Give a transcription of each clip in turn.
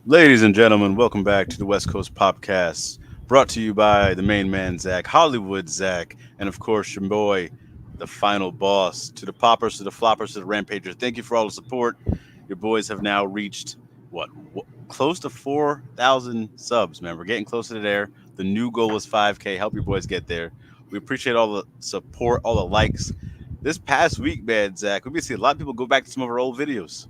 Ladies and gentlemen, welcome back to the West Coast POPCast, brought to you by the main man, Zach, Hollywood Zach, and of course, your boy, the final boss. To the poppers, to the floppers, to the rampagers, thank you for all the support. Your boys have now reached, close to 4,000 subs, man. We're getting closer to there. The new goal was 5K. Help your boys get there. We appreciate all the support, all the likes. This past week, man, Zach, we've been seeing a lot of people go back to some of our old videos.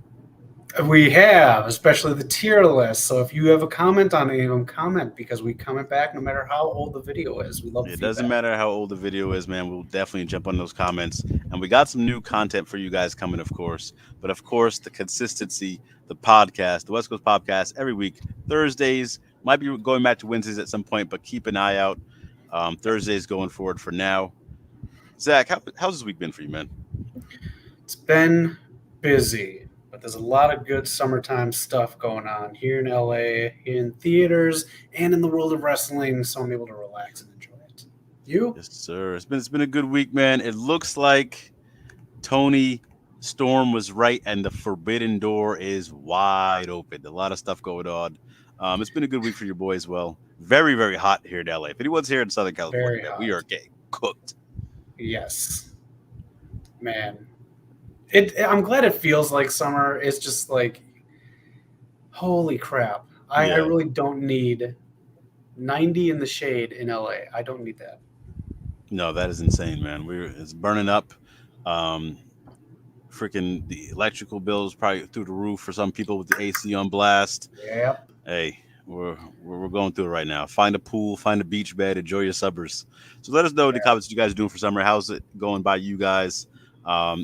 We have, especially the tier list. So if you have a comment on any of them, comment because we comment back no matter how old the video is. We love It doesn't feedback. matter how old the video is, man. We'll definitely jump on those comments. And we got some new content for you guys coming, of course. But of course, the consistency, the podcast, the West Coast podcast every week, Thursdays. Might be going back to Wednesdays at some point, but keep an eye out. Thursdays going forward for now. Zach, how's this week been for you, man? It's been busy, but there's a lot of good summertime stuff going on here in LA, in theaters, and in the world of wrestling. So I'm able to relax and enjoy it. You? Yes, sir. It's been a good week, man. It looks like Tony Storm was right, and the forbidden door is wide open. A lot of stuff going on. It's been a good week for your boy as well. Very, very hot here in LA. If anyone's here in Southern California, Very man, we are hot. getting cooked. Yes. Man. I'm glad it feels like summer. It's just like, holy crap. I Yeah. really don't need 90 in the shade in LA. I don't need that. No, that is insane, man. It's burning up. Um, Freaking the electrical bills probably through the roof for some people with the AC on blast. Yep. Hey, we're going through it right now. Find a pool, find a beach bed, enjoy your suburbs. So let us know in the comments what you guys are doing for summer. How's it going by you guys?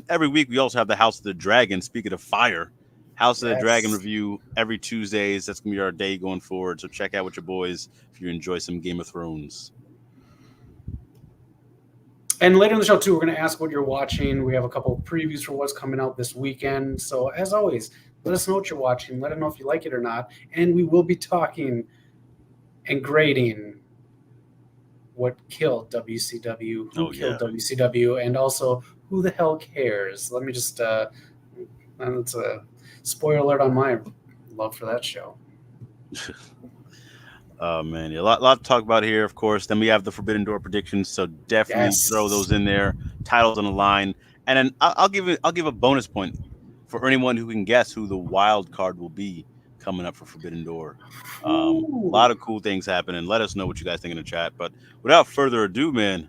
Every week we also have the House of the Dragon. Speaking of fire, House of the Dragon Yes. review every Tuesdays. That's gonna be our day going forward. So check out with your boys if you enjoy some Game of Thrones. And later in the show, too, we're going to ask what you're watching. We have a couple of previews for what's coming out this weekend. So, as always, let us know what you're watching. Let us know if you like it or not. And we will be talking and grading what killed WCW, who Oh killed yeah. WCW, and also who the hell cares. Let me just, and it's a spoiler alert on my love for that show. Oh man, yeah, lot to talk about here, of course. Then we have the Forbidden Door predictions, so definitely throw Yes. those in there. Titles on the line, and then I'll give a bonus point for anyone who can guess who the wild card will be coming up for Forbidden Door. A Ooh. lot of cool things happening. Let us know what you guys think in the chat. But without further ado, man,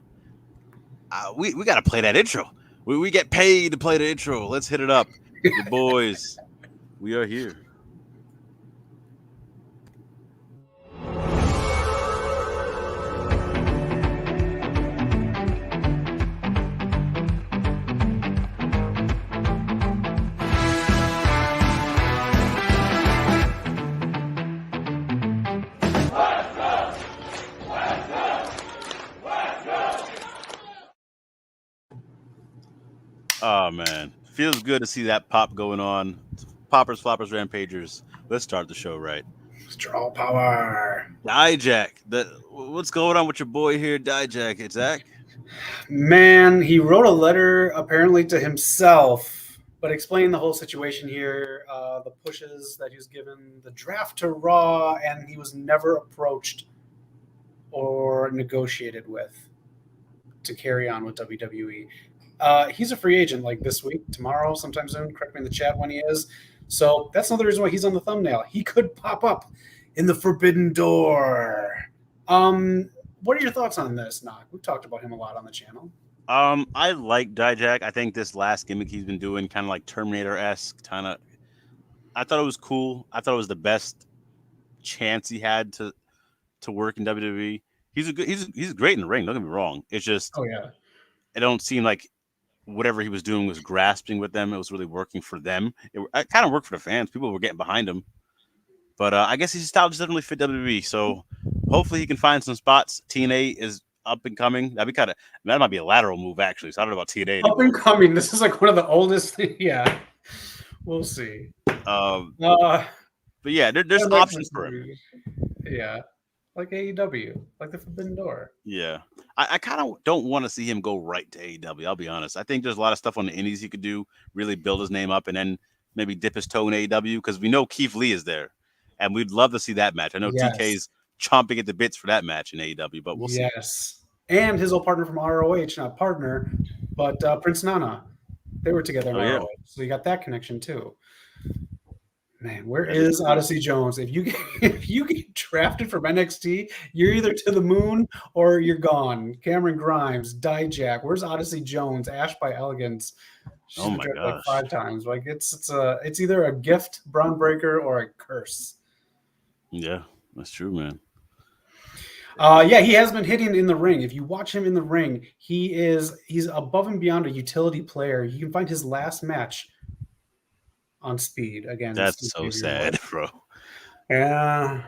we got to play that intro. We get paid to play the intro. Let's hit it up, your boys. We are here. Oh man, feels good to see that pop going on. Poppers, floppers, rampagers. Let's start the show right. Straw power. Dijak, what's going on with your boy here, Dijak? It's Zach. Man, he wrote a letter apparently to himself, but explained the whole situation here, the pushes that he was given, the draft to Raw, and he was never approached or negotiated with to carry on with WWE. He's a free agent like this week, tomorrow, sometime soon. Correct me in the chat when he is. So that's another reason why he's on the thumbnail. He could pop up in the Forbidden Door. What are your thoughts on this, Knock? We've talked about him a lot on the channel. I like Dijak. I think this last gimmick he's been doing, kind of like Terminator esque, kind of. I thought it was cool. I thought it was the best chance he had to work in WWE. He's great in the ring. Don't get me wrong. It's just Oh yeah. it don't seem like whatever he was doing was grasping with them. It was really working for them. It kind of worked for the fans. People were getting behind him. But I guess his style just doesn't really fit WWE. So hopefully he can find some spots. TNA is up and coming. That might be a lateral move actually. So I don't know about TNA Up and anymore. coming. This is like one of the oldest. Yeah, we'll see. Um, Uh, but yeah, there's I'd like to options for him. see. Yeah, like AEW, like the Forbidden Door. Yeah, I kind of don't want to see him go right to AEW. I'll be honest. I think there's a lot of stuff on the Indies he could do, really build his name up, and then maybe dip his toe in AEW because we know Keith Lee is there. and we'd love to see that match. I know Yes. TK's chomping at the bits for that match in AEW, but we'll see. Yes. And his old partner from ROH, not partner, but Prince Nana. They were together in Oh yeah, ROH. So you got that connection too. Man, where that is is true. Odyssey Jones? If you get drafted from NXT, you're either to the moon or you're gone. Cameron Grimes, Dijak. Where's Odyssey Jones? Ash by Elegance. She's Oh been my drafted like gosh. 5 times. Like it's either a gift, Braun Breaker, or a curse. Yeah, that's true, man. Yeah, he has been hitting in the ring. If you watch him in the ring, he's above and beyond a utility player. You can find his last match on Speed against That's so Xavier Woods. sad, bro. Yeah,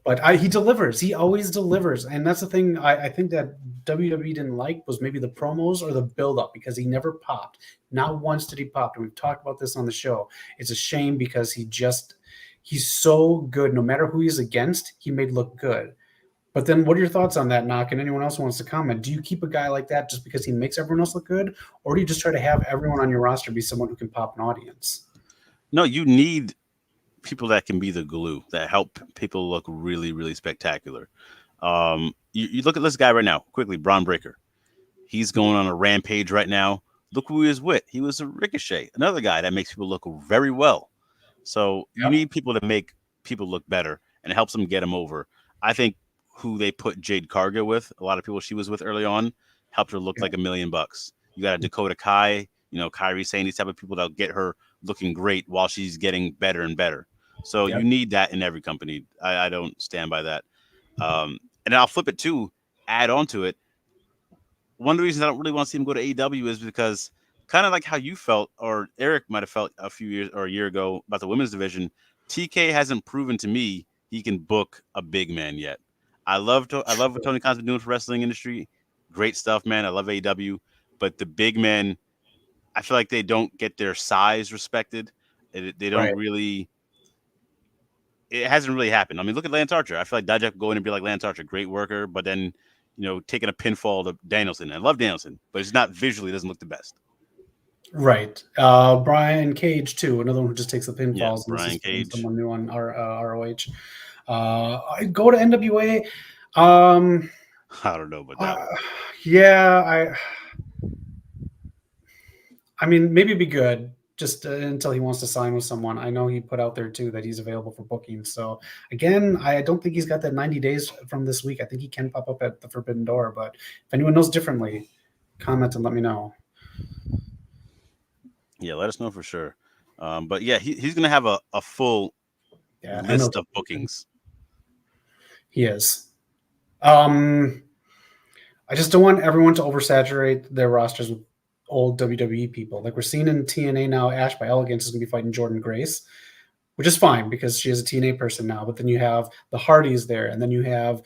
but he delivers. He always delivers, and that's the thing. I think that WWE didn't like was maybe the promos or the build up because he never popped. Not once did he pop. And we've talked about this on the show. It's a shame because he's so good. No matter who he's against, he made look good. But then, what are your thoughts on that, Knock? And anyone else who wants to comment? Do you keep a guy like that just because he makes everyone else look good, or do you just try to have everyone on your roster be someone who can pop an audience? No, you need people that can be the glue that help people look really, really spectacular. You look at this guy right now, quickly, Braun Breaker. He's going on a rampage right now. Look who he was with. He was a Ricochet, another guy that makes people look very well. So you Yep. need people to make people look better, and it helps them get them over. I think who they put Jade Cargill with, a lot of people she was with early on, helped her look like $1 million. You got a Dakota Kai, Kyrie saying these type of people that'll get her looking great while she's getting better and better. So you Yep. need that in every company. I don't stand by that. And I'll flip it too, add on to it. One of the reasons I don't really want to see him go to AEW is because kind of like how you felt, or Eric might have felt a few years or a year ago about the women's division. TK hasn't proven to me he can book a big man yet. I love what Tony Khan's been doing for wrestling industry. Great stuff, man. I love AEW, but the big men, I feel like they don't get their size respected. They don't Right. really. It hasn't really happened. I mean, look at Lance Archer. I feel like Dijak will go in and be like Lance Archer, great worker, but then taking a pinfall to Danielson. I love Danielson, but it's not visually doesn't look the best. Right. Brian Cage too, another one who just takes the Yeah, pinfalls, and this is Brian from Cage. someone new on ROH. I go to NWA. Um, I don't know about that uh, one. yeah, I mean, maybe it'd be good just until he wants to sign with someone. I know he put out there too that he's available for booking. So again, I don't think he's got that 90 days from this week. I think he can pop up at the Forbidden Door. But if anyone knows differently, comment and let me know. Yeah, let us know for sure. But yeah, he's gonna have a full Yeah, list of MLW. bookings. He is. Um, I just don't want everyone to oversaturate their rosters with old WWE people. Like we're seeing in TNA now, Ash by Elegance is going to be fighting Jordan Grace, which is fine because she is a TNA person now. But then you have the Hardys there, and then you have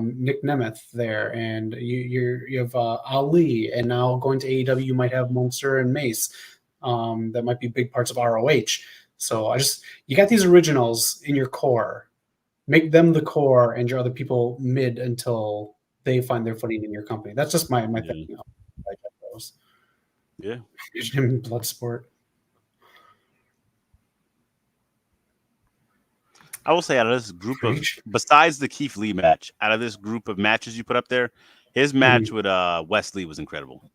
Nick Nemeth there, and you have Ali, and now going to AEW, you might have Monster and Mace. That might be big parts of ROH. So you got these originals in your core. Make them the core, and your other people mid until they find their footing in your company. That's just my Yeah, thinking. Like those. yeah. Bloodsport. I will say out of this group of, Preach. besides the Keith Lee match, out of this group of matches you put up there, his match Mhm. with Wesley was incredible.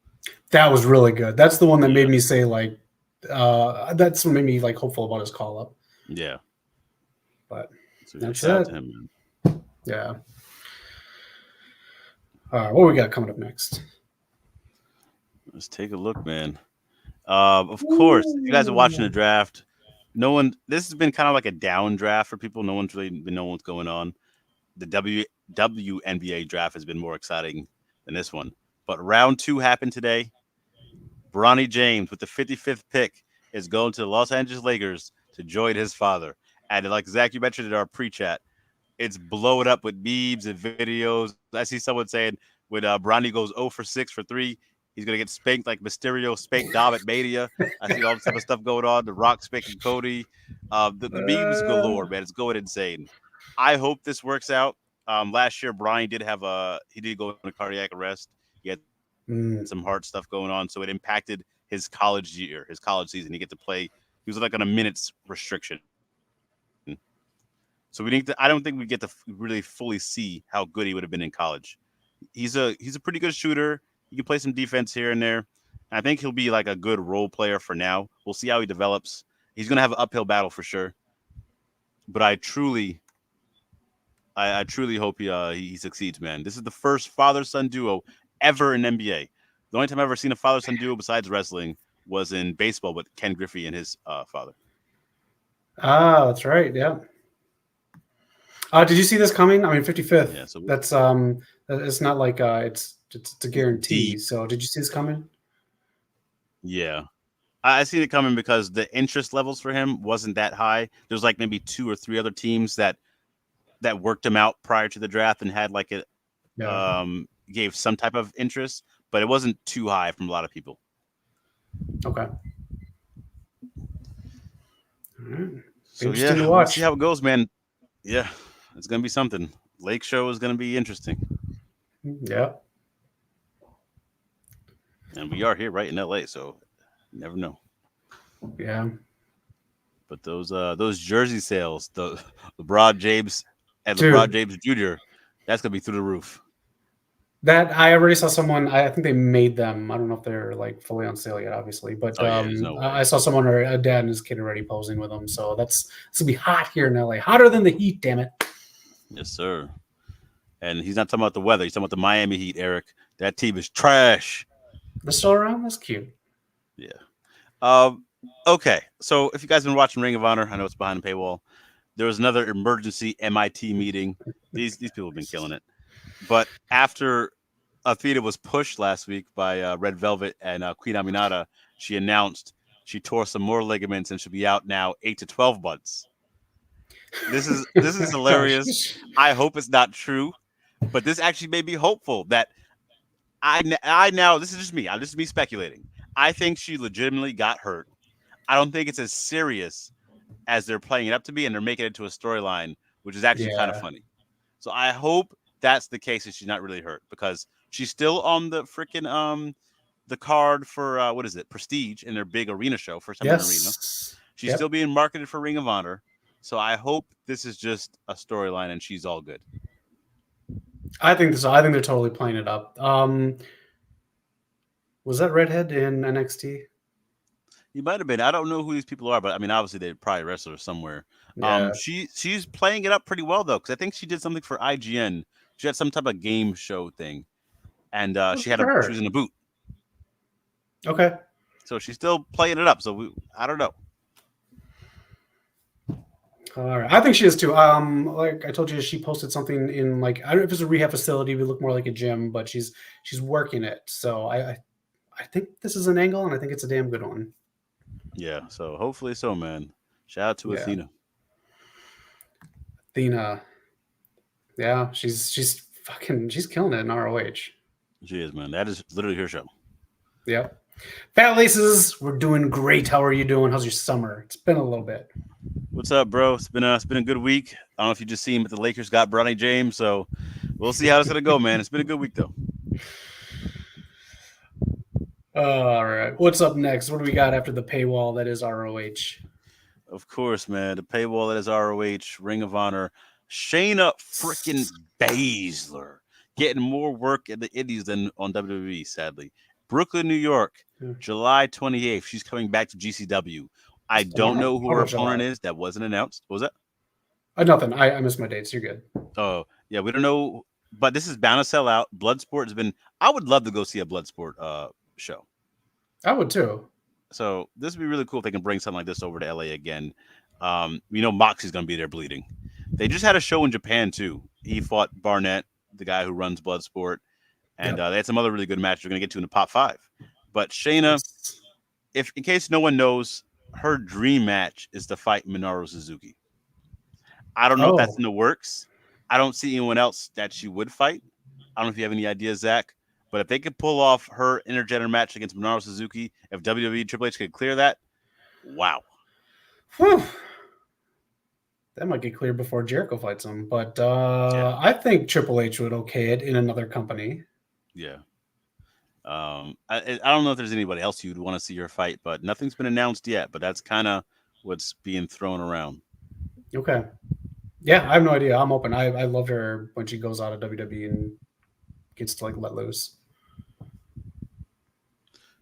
That was really good. That's the one that Yeah, made me say like, that's what made me like hopeful about his call up. yeah. But So yeah, that's shout out it. to him, man. Yeah. What we got coming up next? Let's take a look, man. Of course, if you guys are watching the Ooh. draft, no one. This has been kind of like a down draft for people. No one's really been knowing what's going on. The WNBA draft has been more exciting than this one. But round 2 happened today. Bronny James with the 55th pick is going to the Los Angeles Lakers to join his father. And like Zach, you mentioned in our pre-chat, it's blowing up with memes and videos. I see someone saying when Bronny goes 0 for 6 for 3, he's going to get spanked like Mysterio spanked Dom at Mania. I see all this type of stuff going on. The Rock spanking Cody. The memes galore, man. It's going insane. I hope this works out. Last year, Bronny he did go into cardiac arrest. He had some heart stuff going on, so it impacted his college year, his college season. He get to play. He was like on a minutes restriction. So we need to, I don't think we get to really fully see how good he would have been in college. He's a pretty good shooter. He can play some defense here and there. I think he'll be like a good role player for now. We'll see how he develops. He's gonna have an uphill battle for sure. But I truly hope he succeeds, man. This is the first father son duo ever in NBA. The only time I've ever seen a father son duo besides wrestling was in baseball with Ken Griffey and his father. Ah, that's right. Yeah. Did you see this coming? I mean, 55th. Yeah, so That's it's not like it's a guarantee. deep. So did you see this coming? Yeah, I seen it coming because the interest levels for him wasn't that high. There's like maybe two or three other teams that worked him out prior to the draft and had like a Yeah. gave some type of interest, but it wasn't too high from a lot of people. Okay. All right. So Interesting yeah, to we'll see watch. how it goes, man. Yeah, it's gonna be something. Lake Show is gonna be interesting, Yeah. and we are here right in LA, so you never know. Yeah. But those jersey sales, the LeBron James and LeBron Dude, James Jr., that's gonna be through the roof. that I already saw someone. I think they made them. I don't know if they're like fully on sale yet, obviously, but Oh yeah, there's no I way. saw someone or a dad and his kid already posing with them. So it's gonna be hot here in LA, hotter than the heat. Damn it! Yes, sir. And he's not talking about the weather. He's talking about the Miami Heat, Eric. That team is trash. They're still around. That's cute. Yeah. Um. Okay. So if you guys been watching Ring of Honor, I know it's behind the paywall. There was another emergency MIT meeting. These people have been killing it. But after Athena was pushed last week by Red Velvet and Queen Aminata, she announced she tore some more ligaments and should be out now 8 to 12 months. This is hilarious. I hope it's not true, but this actually made me hopeful that I now this is just me. This is me speculating. I think she legitimately got hurt. I don't think it's as serious as they're playing it up to be, and they're making it to a storyline, which is actually kind of Yeah. funny. So I hope that's the case, and she's not really hurt because she's still on the freaking the card for what is it, Prestige in their big arena show, first time in an arena. Yes. She's still Yep. being marketed for Ring of Honor. So I hope this is just a storyline and she's all good. I think so. I think they're totally playing it up. Was that redhead in NXT? He might have been. I don't know who these people are, but I mean, obviously they're probably wrestlers somewhere. Yeah. She's playing it up pretty well though, because I think she did something for IGN. She had some type of game show thing, and Well, good for she was her. in a boot, Okay. so she's still playing it up. So I don't know. All right. I think she is too. Like I told you, she posted something in like I don't know if it's a rehab facility. It would look more like a gym, but she's working it. So I think this is an angle, and I think it's a damn good one. Yeah, so hopefully so, man. Shout out to Yeah. Athena. Athena. Yeah, she's killing it in ROH. She is, man. That is literally her show. Yep. Fat Laces, we're doing great. How are you doing? How's your summer? It's been a little bit. What's up, bro? It's been a good week. I don't know if you just seen, but the Lakers got Bronny James, so we'll see how it's gonna go, man. It's been a good week though. All right. What's up next? What do we got after the paywall that is ROH? Of course, man. The paywall that is ROH, Ring of Honor, Shayna freaking Baszler getting more work in the Indies than on WWE, sadly. Brooklyn, New York, Yeah. July 28th. She's coming back to GCW. I It's don't tomorrow. know who Oh her no, July. opponent is. That wasn't announced. What was that? Nothing. I missed my dates. You're good. Oh, yeah, we don't know. But this is bound to sell out. Bloodsport has been. I would love to go see a Bloodsport show. I would too. So this would be really cool if they can bring something like this over to LA again. We know Moxie's going to be there bleeding. They just had a show in Japan too. He fought Barnett, the guy who runs Bloodsport, and Yep. they had some other really good matches we're going to get to in the Pop 5. But Shayna, Yes. if in case no one knows, her dream match is to fight Minoru Suzuki. I don't know if that's Oh, in the works. I don't see anyone else that she would fight. I don't know if you have any ideas, Zach. But if they could pull off her intergender match against Minoru Suzuki, if WWE Triple H could clear that, wow. whew. That might get cleared before Jericho fights him. But Yeah. I think Triple H would okay it in another company. Yeah. I don't know if there's anybody else you'd want to see her fight, but nothing's been announced yet. But that's kind of what's being thrown around. Okay. Yeah, I have no idea. I'm open. I loved her when she goes out of WWE and gets to like let loose.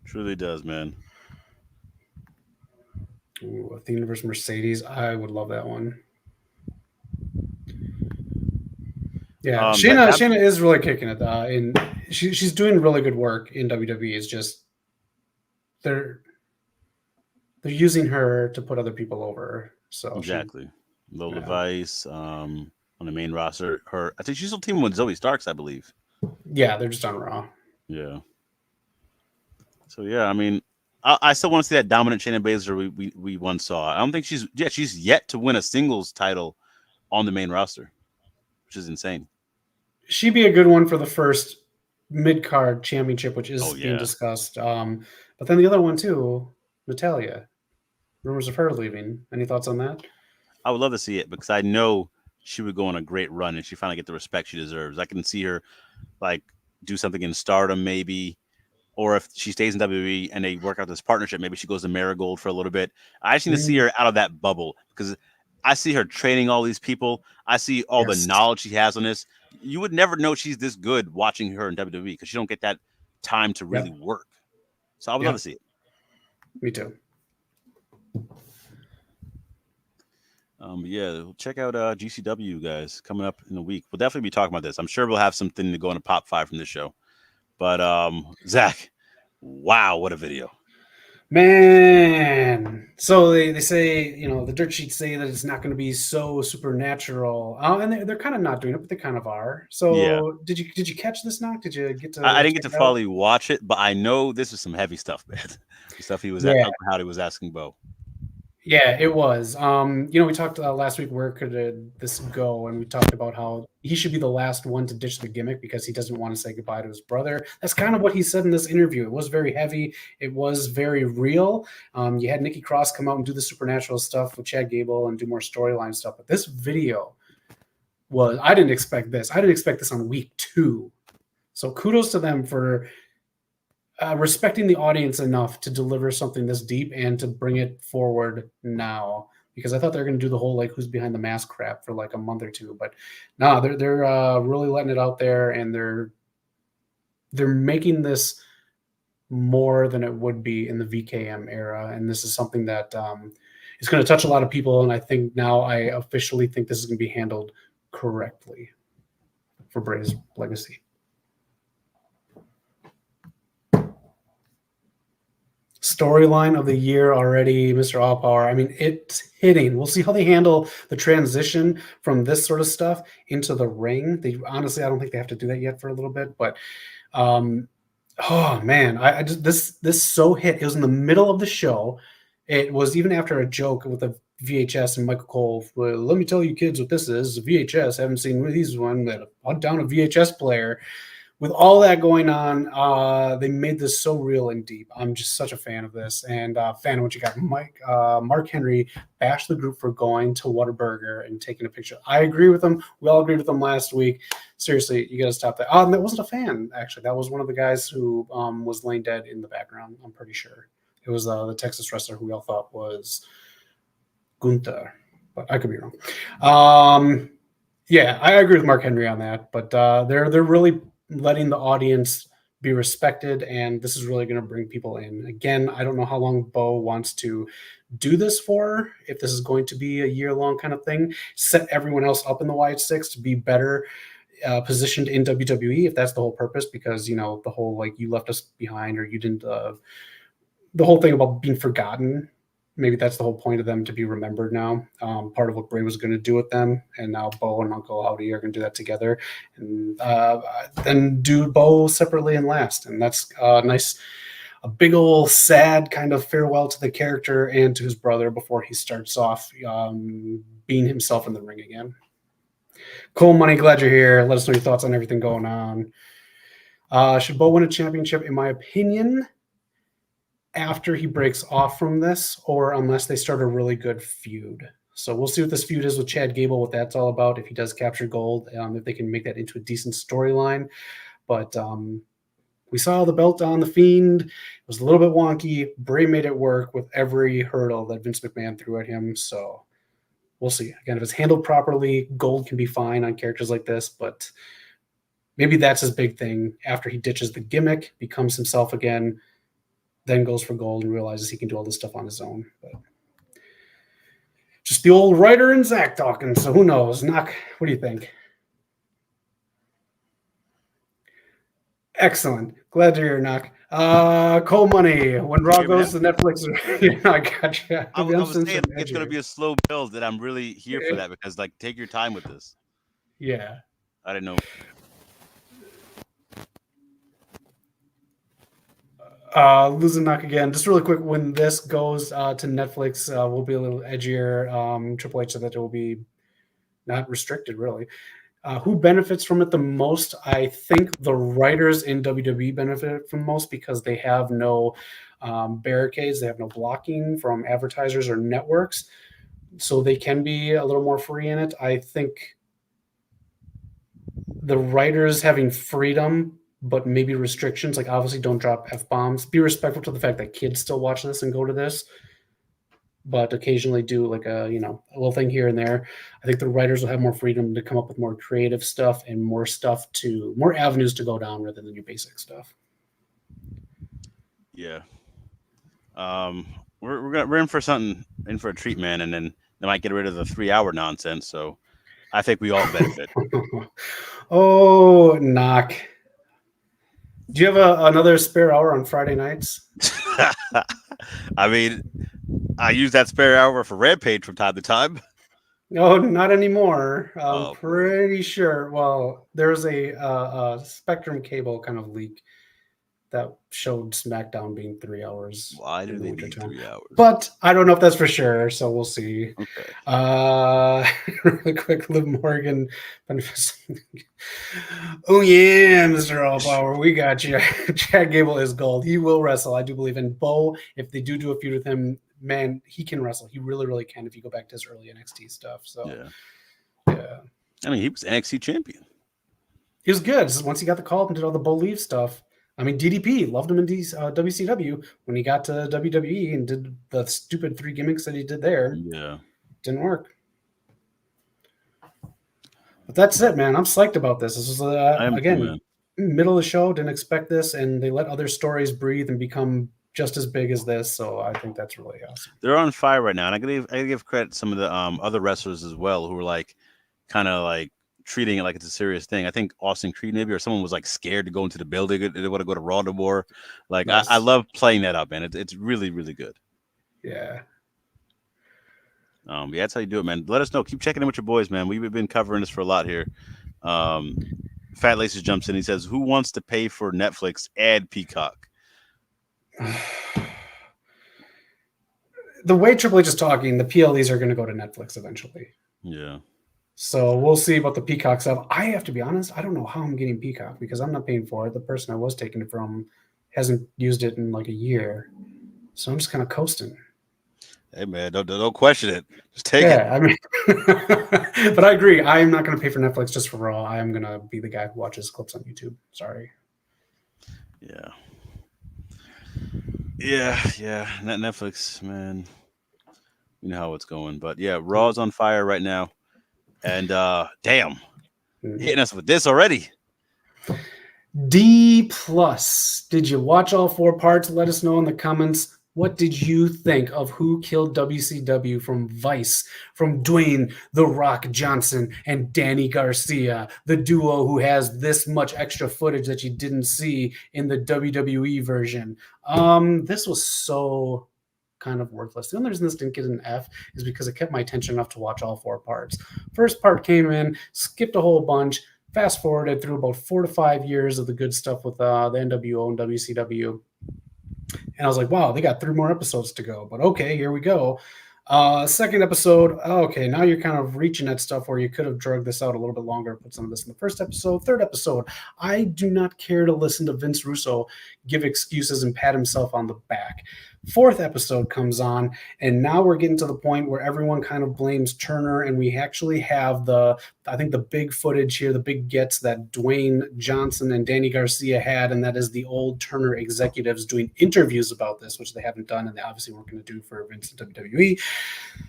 Truly does, man. Ooh, Athena versus Mercedes. I would love that one. Yeah, Zach, Shayna is really kicking it, and she's doing really good work in WWE. It's just they're they're using her to put other people over. So she, exactly. Lola yeah, Vice, on the main roster. I think she's still teaming with Zoe Starks, I believe. yeah, they're just on Raw. Yeah. So yeah, I mean, I still want to see that dominant Shayna Baszler we once saw. I don't think she's yet to win a singles title on the main roster, which is insane. She'd be a good one for the first mid card championship, which Oh is being yeah, discussed. But then the other one too, Natalia. Rumors of her leaving. Any thoughts on that? I would love to see it because I know she would go on a great run and she finally get the respect she deserves. I can see her like do something in Stardom maybe, or if she stays in WWE and they work out this partnership, maybe she goes to Marigold for a little bit. I just need to see Mm, her out of that bubble because I see her training all these people. I see all the yes. knowledge she has on this. You would never know she's this good watching her in WWE because she don't get that time to really Yep. work. So I would love to Yep. see it. Me too. But yeah, check out GCW guys coming up in a week. We'll definitely be talking about this. I'm sure we'll have something to go into pop five from this show. But Zach, wow, what a video! Man, so they say, the dirt sheets say that it's not going to be so supernatural, and they're kind of not doing it, but they kind of are. Yeah, So did you catch this knock? Did you get I to didn't get check to it out? fully watch it, but I know this is some heavy stuff, man. The stuff he was at Yeah, Uncle Howdy was asking Bo. yeah, it was. We talked last week where could this go, and we talked about how he should be the last one to ditch the gimmick because he doesn't want to say goodbye to his brother. That's kind of what he said in this interview. It was very heavy. It was very real. You had Nikki Cross come out and do the supernatural stuff with Chad Gable and do more storyline stuff, but this video was I didn't expect this. I didn't expect this on week 2. So kudos to them for respecting the audience enough to deliver something this deep and to bring it forward now. Because I thought they were going to do the whole like who's behind the mask crap for like a month or two, but no, they're really letting it out there, and they're making this more than it would be in the VKM era, and this is something that is going to touch a lot of people. And I think now I officially think this is going to be handled correctly for Bray's legacy. Storyline of the year already, Mr. All Power. I mean, it's hitting. We'll see how they handle the transition from this sort of stuff into the ring. They honestly, I don't think they have to do that yet for a little bit, but um, oh man, I just this so hit. It was in the middle of the show. It was even after a joke with the VHS and Michael Cole. Well, let me tell you, kids, what this is. A VHS. I haven't seen these one that hunt down a VHS player. With all that going on, they made this so real and deep. I'm just such a fan of this, and fan of what you got. Mark Henry bashed the group for going to Whataburger and taking a picture. I agree with them. We all agreed with them last week. Seriously, you got to stop that. That wasn't a fan, actually. That was one of the guys who was laying dead in the background. I'm pretty sure it was the Texas wrestler who we all thought was Gunther, but I could be wrong. Yeah, I agree with Mark Henry on that, but they're really letting the audience be respected, and this is really going to bring people in. Again, I don't know how long Bo wants to do this for. If this is going to be a year-long kind of thing, set everyone else up in the Wyatt Six to be better positioned in WWE, if that's the whole purpose. Because the whole like you left us behind or you didn't. The whole thing about being forgotten, maybe that's the whole point of them to be remembered now. Part of what Bray was going to do with them, and now Bo and Uncle Howdy are going to do that together, and then do Bo separately and last, and that's nice. A big old sad kind of farewell to the character and to his brother before he starts off being himself in the ring again. Cool Money, glad you're here. Let us know your thoughts on everything going on. Should Bo win a championship? In my opinion, after he breaks off from this, or unless they start a really good feud. So we'll see what this feud is with Chad Gable, what that's all about. If he does capture gold, if they can make that into a decent storyline. But we saw the belt on the Fiend. It was a little bit wonky. Bray made it work with every hurdle that Vince McMahon threw at him. So we'll see. Again, if it's handled properly, gold can be fine on characters like this, but maybe that's his big thing. After he ditches the gimmick, becomes himself again, then goes for gold and realizes he can do all this stuff on his own. But just the old writer and Zach talking, so who knows? Knock, what do you think? Excellent. Glad to hear, Knock. Cole Money. When Raw goes to Netflix, I got you. I was saying it's going to be a slow build, that I'm really here for that, because like, take your time with this. Yeah. I didn't know. Losing Knock again. Just really quick, when this goes to Netflix, we'll be a little edgier. Triple H said that it will be not restricted, really. Who benefits from it the most? I think the writers in WWE benefit from most, because they have no barricades, they have no blocking from advertisers or networks, so they can be a little more free in it. I think the writers having freedom, but maybe restrictions, like obviously don't drop F-bombs. Be respectful to the fact that kids still watch this and go to this, but occasionally do like a little thing here and there. I think the writers will have more freedom to come up with more creative stuff and more avenues to go down rather than your basic stuff. Yeah. We're in for something, in for a treat, man, and then they might get rid of the 3-hour nonsense. So I think we all benefit. Oh, Knock. Do you have another spare hour on Friday nights? I mean, I use that spare hour for Rampage from time to time. No, not anymore. I'm pretty sure. Well, there's a Spectrum cable kind of leak that showed SmackDown being 3 hours. Why do they need 3 hours? But I don't know if that's for sure, so we'll see. Okay. Really quick, Liv Morgan. Oh yeah, Mr. Allpower, we got you. Chad Gable is gold. He will wrestle, I do believe. And Bo, if they do a feud with him, man, he can wrestle. He really, really can. If you go back to his early NXT stuff, so yeah. I mean, he was NXT champion. He was good. Once he got the call up and did all the Believe stuff. I mean, DDP loved him in WCW. When he got to WWE and did the stupid 3 gimmicks that he did there, didn't work. But that's it, man. I'm psyched about this. This is again middle of the show. Didn't expect this, and they let other stories breathe and become just as big as this. So I think that's really awesome. They're on fire right now, and I gotta give credit to some of the other wrestlers as well, who were like kind of like treating it like it's a serious thing. I think Austin Creed maybe, or someone was like scared to go into the building. They want to go to Raw no more. Like nice. I love playing that up, man. It's really, really good. Yeah. Yeah, that's how you do it, man. Let us know. Keep checking in with your boys, man. We've been covering this for a lot here. Fat Laces jumps in. He says, "Who wants to pay for Netflix? Add Peacock." The way Triple H is talking, the PLEs are going to go to Netflix eventually. Yeah. So we'll see about the Peacock stuff. I have to be honest, I don't know how I'm getting Peacock because I'm not paying for it. The person I was taking it from hasn't used it in like a year. So I'm just kind of coasting. Hey, man, don't question it. Just take it. I mean, but I agree. I am not going to pay for Netflix just for Raw. I am going to be the guy who watches clips on YouTube. Sorry. Yeah. Netflix, man. You know how it's going. But yeah, Raw's on fire right now. And damn, hitting us with this already. D+. Did you watch all 4 parts? Let us know in the comments. What did you think of Who Killed WCW from Vice, from Dwayne "The Rock" Johnson and Danny Garcia, the duo who has this much extra footage that you didn't see in the WWE version? This was so kind of worthless. The only reason this didn't get an F is because it kept my attention enough to watch all 4 parts. First part came in, skipped a whole bunch, fast forwarded through about 4 to 5 years of the good stuff with the NWO and WCW. And I was like, wow, they got 3 more episodes to go. But okay, here we go. Second episode, okay, now you're kind of reaching at stuff where you could have drugged this out a little bit longer, put some of this in the first episode. Third episode, I do not care to listen to Vince Russo give excuses and pat himself on the back. Fourth episode comes on, and now we're getting to the point where everyone kind of blames Turner, and we actually have I think the big footage here, the big gets that Dwayne Johnson and Danny Garcia had, and that is the old Turner executives doing interviews about this, which they haven't done, and they obviously weren't going to do for Vince and WWE.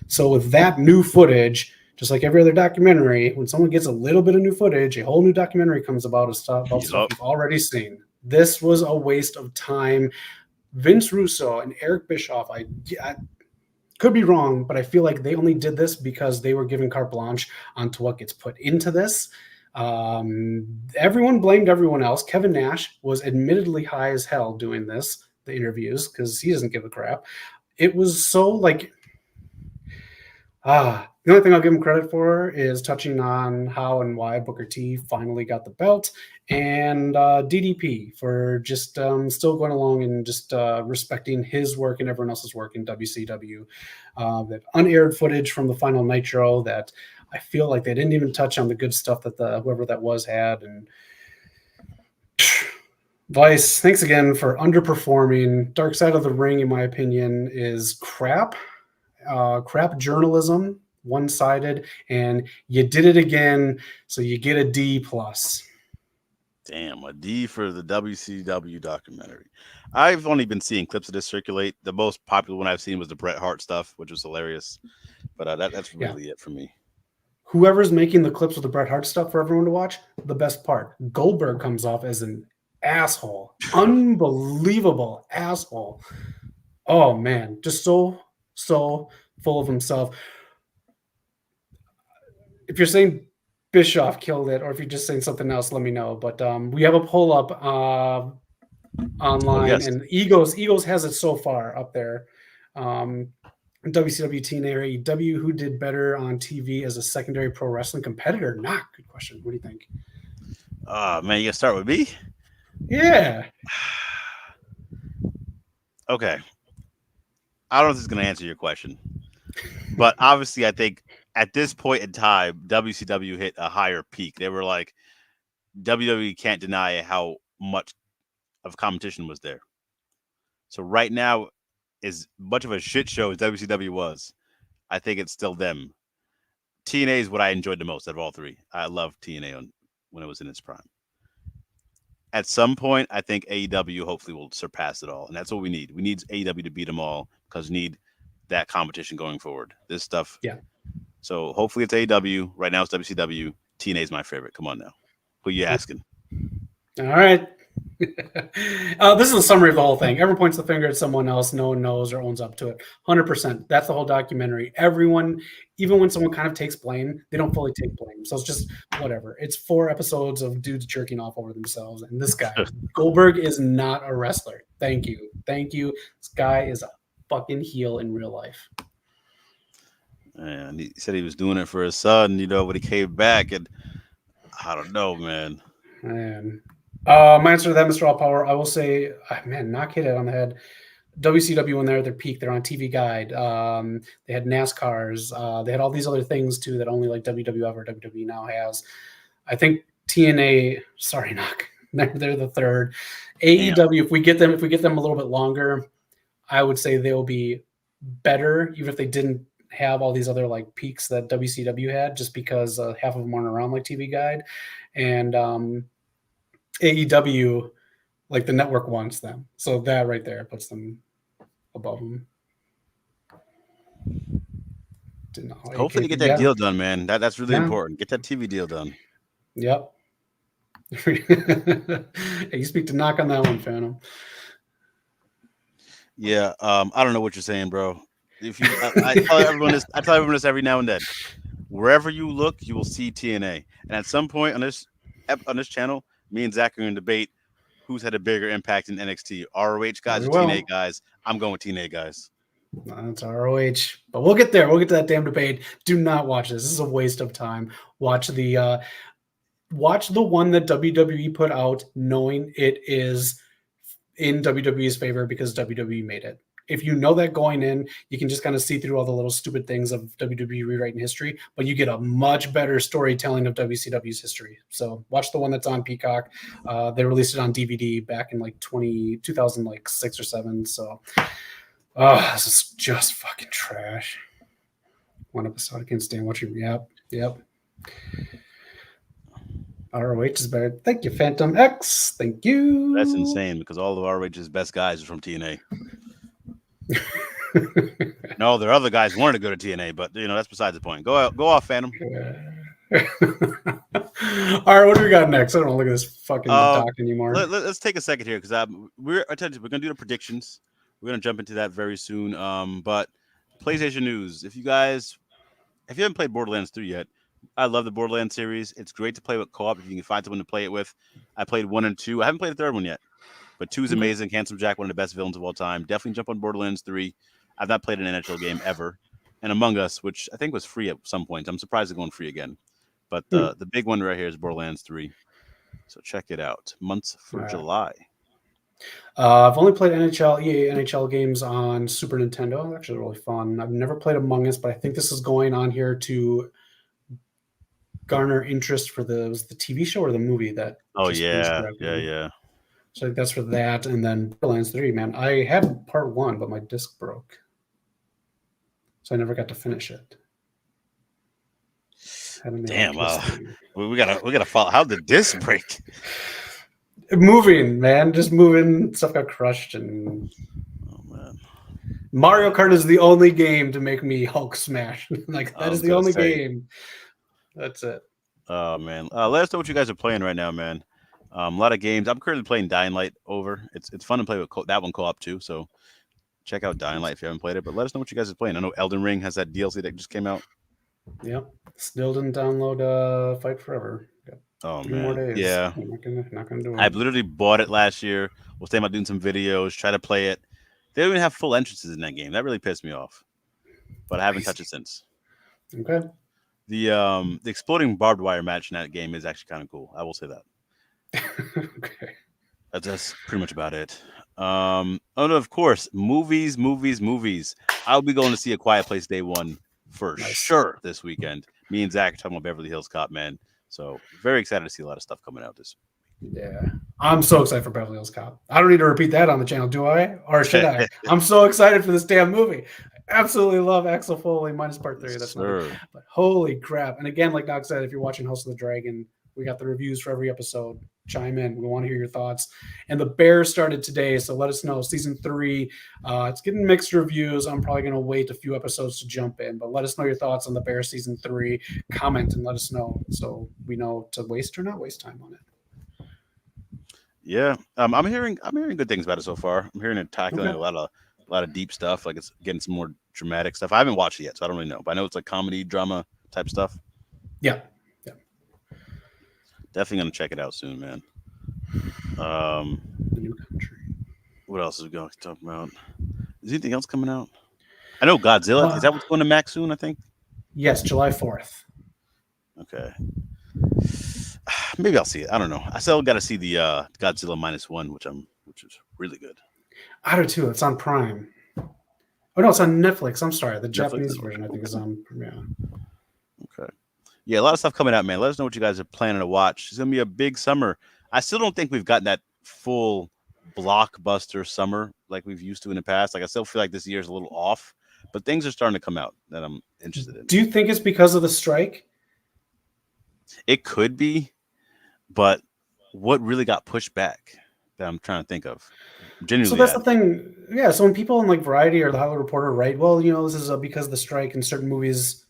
So with that new footage, just like every other documentary, when someone gets a little bit of new footage, a whole new documentary comes about stuff you've already seen. This was a waste of time. Vince Russo and Eric Bischoff, I could be wrong, but I feel like they only did this because they were given carte blanche onto what gets put into this. Everyone blamed everyone else. Kevin Nash was admittedly high as hell doing the interviews, because he doesn't give a crap. It was so like, the only thing I'll give him credit for is touching on how and why Booker T finally got the belt, and DDP for just still going along and just respecting his work and everyone else's work in WCW. That unaired footage from the final Nitro that I feel like they didn't even touch on the good stuff that whoever that was had. And Vice, thanks again for underperforming. Dark Side of the Ring, in my opinion, is crap. Crap journalism, one-sided, and you did it again, so you get a D+. Damn, a D for the WCW documentary. I've only been seeing clips of this circulate. The most popular one I've seen was the Bret Hart stuff, which was hilarious. But that's really it for me. Whoever's making the clips with the Bret Hart stuff for everyone to watch, the best part, Goldberg comes off as an asshole. Unbelievable asshole. Oh, man. Just so full of himself. If you're saying Bischoff killed it, or if you're just saying something else, let me know. But we have a poll up online, and Egos has it so far up there. WCW, TNA, AEW, who did better on TV as a secondary pro wrestling competitor? Not good question. What do you think? Man, you gonna start with me? Yeah. Okay. I don't know if this is gonna answer your question, but obviously, I think at this point in time, WCW hit a higher peak. They were like, WWE can't deny how much of competition was there. So right now, as much of a shit show as WCW was, I think it's still them. TNA is what I enjoyed the most out of all three. I loved TNA when it was in its prime. At some point, I think AEW hopefully will surpass it all, and that's what we need. We need AEW to beat them all because we need that competition going forward. This stuff. Yeah. So hopefully it's AEW. Right now it's WCW. TNA is my favorite. Come on now. Who are you asking? All right. This is a summary of the whole thing. Everyone points the finger at someone else. No one knows or owns up to it. 100%. That's the whole documentary. Everyone, even when someone kind of takes blame, they don't fully take blame. So it's just whatever. It's 4 episodes of dudes jerking off over themselves. And this guy, Goldberg, is not a wrestler. Thank you. This guy is a fucking heel in real life. And he said he was doing it for his son, when he came back. And I don't know, man. My answer to that, Mr. All Power, I will say, knock hit it on the head. WCW, when they're at their peak, they're on TV Guide. They had NASCARs. They had all these other things, too, that only like WWF or WWE now has. I think TNA, sorry, knock. They're the third. AEW, damn. If we get them a little bit longer, I would say they'll be better, even if they didn't have all these other like peaks that WCW had, just because half of them weren't around like TV Guide. And AEW, like the network wants them. So that right there puts them above them. Hopefully you get that deal done, man. That's really important. Get that TV deal done. Yep. You speak to knock on that one, Phantom. Yeah, I don't know what you're saying, bro. If you, I tell everyone this every now and then. Wherever you look, you will see TNA. And at some point on this channel, me and Zach are going to debate who's had a bigger impact in NXT, ROH guys or TNA guys. I'm going with TNA guys. That's ROH, but we'll get there. We'll get to that damn debate. Do not watch this. This is a waste of time. Watch the one that WWE put out, knowing it is in WWE's favor because WWE made it. If you know that going in, you can just kind of see through all the little stupid things of WWE rewriting history, but you get a much better storytelling of WCW's history. So watch the one that's on Peacock. They released it on DVD back in like 2006 or 7. So Oh, this is just fucking trash. One episode, I can't stand watching. Yep. ROH is better. Thank you, Phantom X. Thank you. That's insane because all of ROH's best guys are from TNA. No, there are other guys who wanted to go to TNA, but that's besides the point. Go off, Phantom. All right, what do we got next? I don't want to look at this fucking doc anymore. Let's take a second here because we're going to do the predictions. We're going to jump into that very soon. But PlayStation news. If you haven't played Borderlands 3 yet, I love the Borderlands series. It's great to play with co-op if you can find someone to play it with. I played 1 and 2. I haven't played the third one yet, but 2 is amazing. Handsome Jack, one of the best villains of all time. Definitely jump on Borderlands 3. I've not played an NHL game ever. And Among Us, which I think was free at some point. I'm surprised it's going free again. But the big one right here is Borderlands 3. So check it out. Months for July. I've only played EA NHL games on Super Nintendo. It's actually really fun. I've never played Among Us, but I think this is going on here to garner interest for the TV show or the movie that. Oh yeah. So I think that's for that, and then Borderlands 3. Man, I had part 1, but my disc broke, so I never got to finish it. Damn, we gotta follow. How did the disc break? Moving, man, just moving. Stuff got crushed, and Mario Kart is the only game to make me Hulk smash. That is the only game. That's it. Oh man, let us know what you guys are playing right now, man. A lot of games. I'm currently playing Dying Light over. It's fun to play with that one co-op too. So check out Dying Light if you haven't played it. But let us know what you guys are playing. I know Elden Ring has that DLC that just came out. Yep. Still didn't download Fight Forever. Got 3 more days. Yeah. Not gonna do it. I literally bought it last year. Was thinking about doing some videos, try to play it. They don't even have full entrances in that game. That really pissed me off. But I haven't touched it since. Okay. The exploding barbed wire match in that game is actually kind of cool. I will say that. Okay. That's pretty much about it. And of course, movies. I'll be going to see A Quiet Place Day 1 for sure this weekend. Me and Zach are talking about Beverly Hills Cop, man. So very excited to see a lot of stuff coming out this week. Yeah. I'm so excited for Beverly Hills Cop. I don't need to repeat that on the channel, do I? Or should I? I'm so excited for this damn movie. I absolutely love Axel Foley minus part 3. That's not but holy crap. And again, like Doc said, if you're watching House of the Dragon, we got the reviews for every episode. Chime in. We want to hear your thoughts. And The Bear started today, so let us know. Season 3, it's getting mixed reviews. I'm probably going to wait a few episodes to jump in, but let us know your thoughts on The Bear Season 3. Comment and let us know so we know to waste or not waste time on it. Yeah, I'm hearing good things about it so far. I'm hearing it tackling a lot of deep stuff. Like it's getting some more dramatic stuff. I haven't watched it yet, so I don't really know. But I know it's like comedy, drama type stuff. Yeah. Definitely gonna check it out soon, man. The New Country. What else is we going to talk about? Is anything else coming out? I know Godzilla. Is that what's going to Max soon? I think. Yes, July 4th. Okay. Maybe I'll see it. I don't know. I still got to see the Godzilla -1, which is really good. I do too. It's on Prime. Oh no, it's on Netflix. I'm sorry, the Japanese version I think is on. Yeah. Okay. Yeah, a lot of stuff coming out, man. Let us know what you guys are planning to watch. It's gonna be a big summer. I still don't think we've gotten that full blockbuster summer like we've used to in the past. Like I still feel like this year's a little off, but things are starting to come out that I'm interested in. Do you think it's because of the strike? It could be, but what really got pushed back that I'm trying to think of? Genuinely, so that's the thing. Yeah. So when people in like Variety or the Hollywood Reporter write, well, this is because of the strike and certain movies.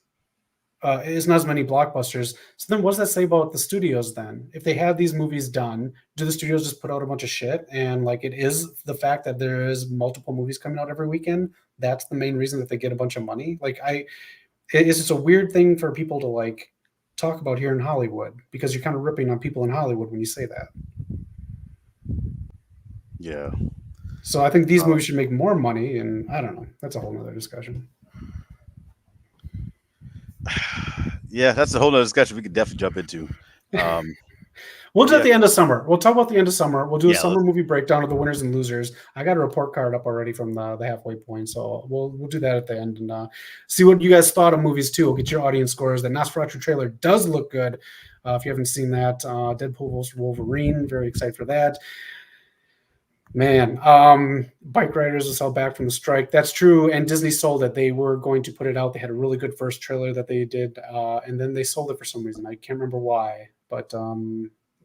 Is not as many blockbusters. So then what does that say about the studios then? If they have these movies done, do the studios just put out a bunch of shit? And like it is the fact that there is multiple movies coming out every weekend. That's the main reason that they get a bunch of money. Like it's just a weird thing for people to like talk about here in Hollywood because you're kind of ripping on people in Hollywood when you say that. Yeah. So I think these movies should make more money, and I don't know. That's a whole nother discussion. Yeah, that's a whole other discussion we could definitely jump into. We'll do it at the end of summer. We'll talk about the end of summer. We'll do a summer movie breakdown of the winners and losers. I got a report card up already from the halfway point, so we'll do that at the end and see what you guys thought of movies too. We'll get your audience scores. The Nosferatu trailer does look good. If you haven't seen that, Deadpool vs. Wolverine, very excited for that. Man, Bike Riders was held back from the strike. That's true, and Disney sold it. They were going to put it out. They had a really good first trailer that they did, and then they sold it for some reason. I can't remember why, but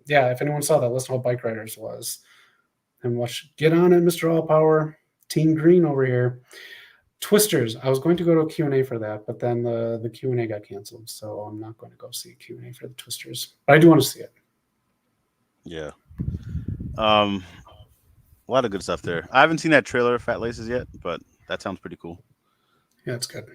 yeah, if anyone saw that, listen to what Bike Riders was, and watch. Get on it, Mr. All Power, Team Green over here. Twisters. I was going to go to a Q&A for that, but then the Q&A got canceled, so I'm not going to go see a Q&A for the Twisters. But I do want to see it. Yeah. Um, a lot of good stuff there. I haven't seen that trailer of Fat Laces yet, but that sounds pretty cool. Yeah, it's good.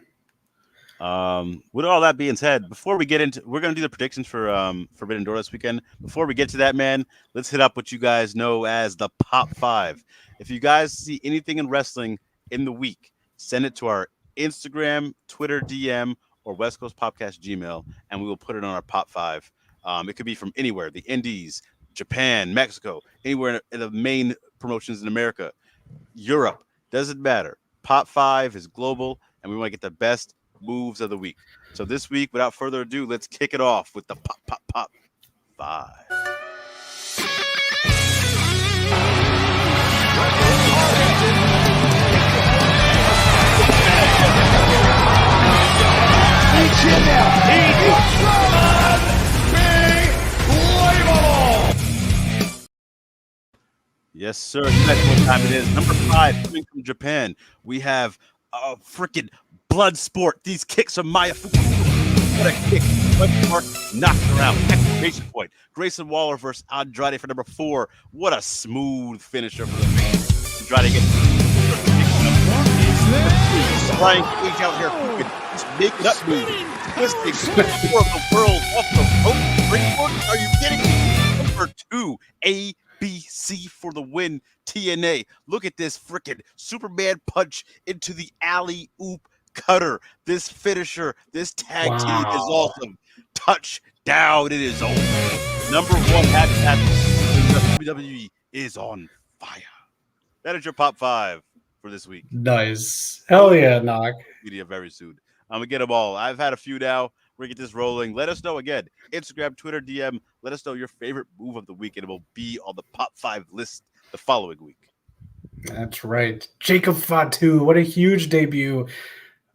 With all that being said, before we get into, we're gonna do the predictions for Forbidden Door this weekend. Before we get to that, man, let's hit up what you guys know as the Pop Five. If you guys see anything in wrestling in the week, send it to our Instagram, Twitter DM, or West Coast Popcast Gmail, and we will put it on our Pop Five. It could be from anywhere, the Indies, Japan, Mexico, anywhere in the main promotions in America, Europe, doesn't matter. Pop Five is global, and we want to get the best moves of the week. So this week, without further ado, let's kick it off with the Pop Five. Yes, sir. You guys know what time it is. Number 5, coming from Japan, we have a freaking blood sport. These kicks are Maya Fukuda. What a kick. Question mark, knocked around. Exclamation point. Grayson Waller versus Andrade for number 4. What a smooth finisher for the fans. Andrade gets Brian Cage out here freaking just making up moves. Twisting for the world off the rope. Springboard? Are you kidding me? Number 2, ABC for the win. TNA. Look at this freaking Superman punch into the alley oop cutter. This finisher, this tag team is awesome. Touchdown. It is over. Number 1 hashtag WWE is on fire. That is your Pop 5 for this week. Nice. Hell yeah, Knock. Media very soon. I'm gonna get them all. I've had a few now. We're gonna get this rolling. Let us know again. Instagram, Twitter, DM. Let us know your favorite move of the week, and it will be on the Pop 5 list the following week. That's right. Jacob Fatu. What a huge debut.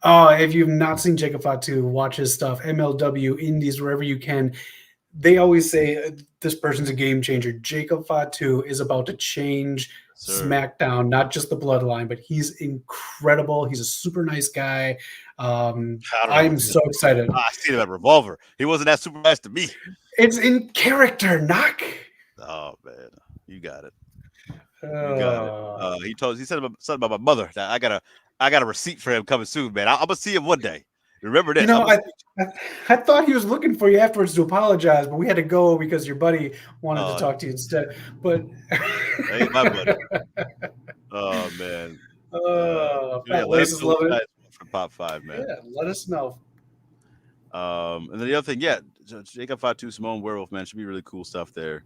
Oh, if you've not seen Jacob Fatu, watch his stuff. MLW, Indies, wherever you can. They always say this person's a game changer. Jacob Fatu is about to change SmackDown, not just the bloodline, but he's incredible. He's a super nice guy. I'm so excited. I seen him at Revolver. He wasn't that super nice to me. It's in character, Knock. Oh man, you got it. You got it. He said something about my mother. I got a receipt for him coming soon, man. I'm gonna see him one day. Remember this. You know, I thought he was looking for you afterwards to apologize, but we had to go because your buddy wanted to talk to you instead. But hey, my buddy. Oh man. Fat Laces love it. For Pop 5, man. Yeah, let us know. And then the other thing, Jacob Fatu, Simone Werewolf, man, should be really cool stuff there.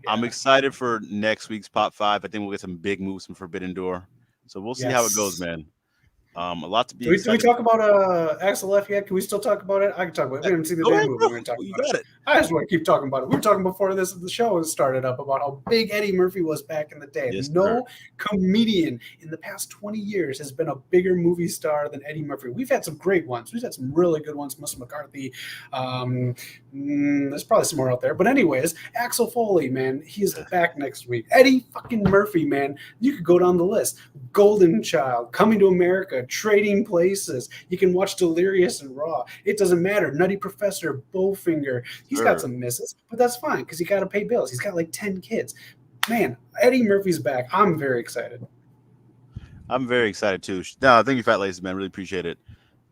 Yeah. I'm excited for next week's Pop 5. I think we'll get some big moves from Forbidden Door. So we'll see how it goes, man. A lot to be. Do we talk about Axel F yet? Can we still talk about it? I can talk about it. We haven't seen the damn movie. We're going to talk about it. I just want to keep talking about it. We were talking before the show started up about how big Eddie Murphy was back in the day. Yes, no comedian in the past 20 years has been a bigger movie star than Eddie Murphy. We've had some great ones. We've had some really good ones. Melissa McCarthy. There's probably some more out there. But anyways, Axel Foley, man, he's back next week. Eddie fucking Murphy, man. You could go down the list. Golden Child, Coming to America, Trading Places. You can watch Delirious and Raw. It doesn't matter. Nutty Professor, Bowfinger. He's got some misses, but that's fine because he got to pay bills. He's got like 10 kids. Man, Eddie Murphy's back. I'm very excited. I'm very excited too. No, thank you, Fat Laces, man. Really appreciate it.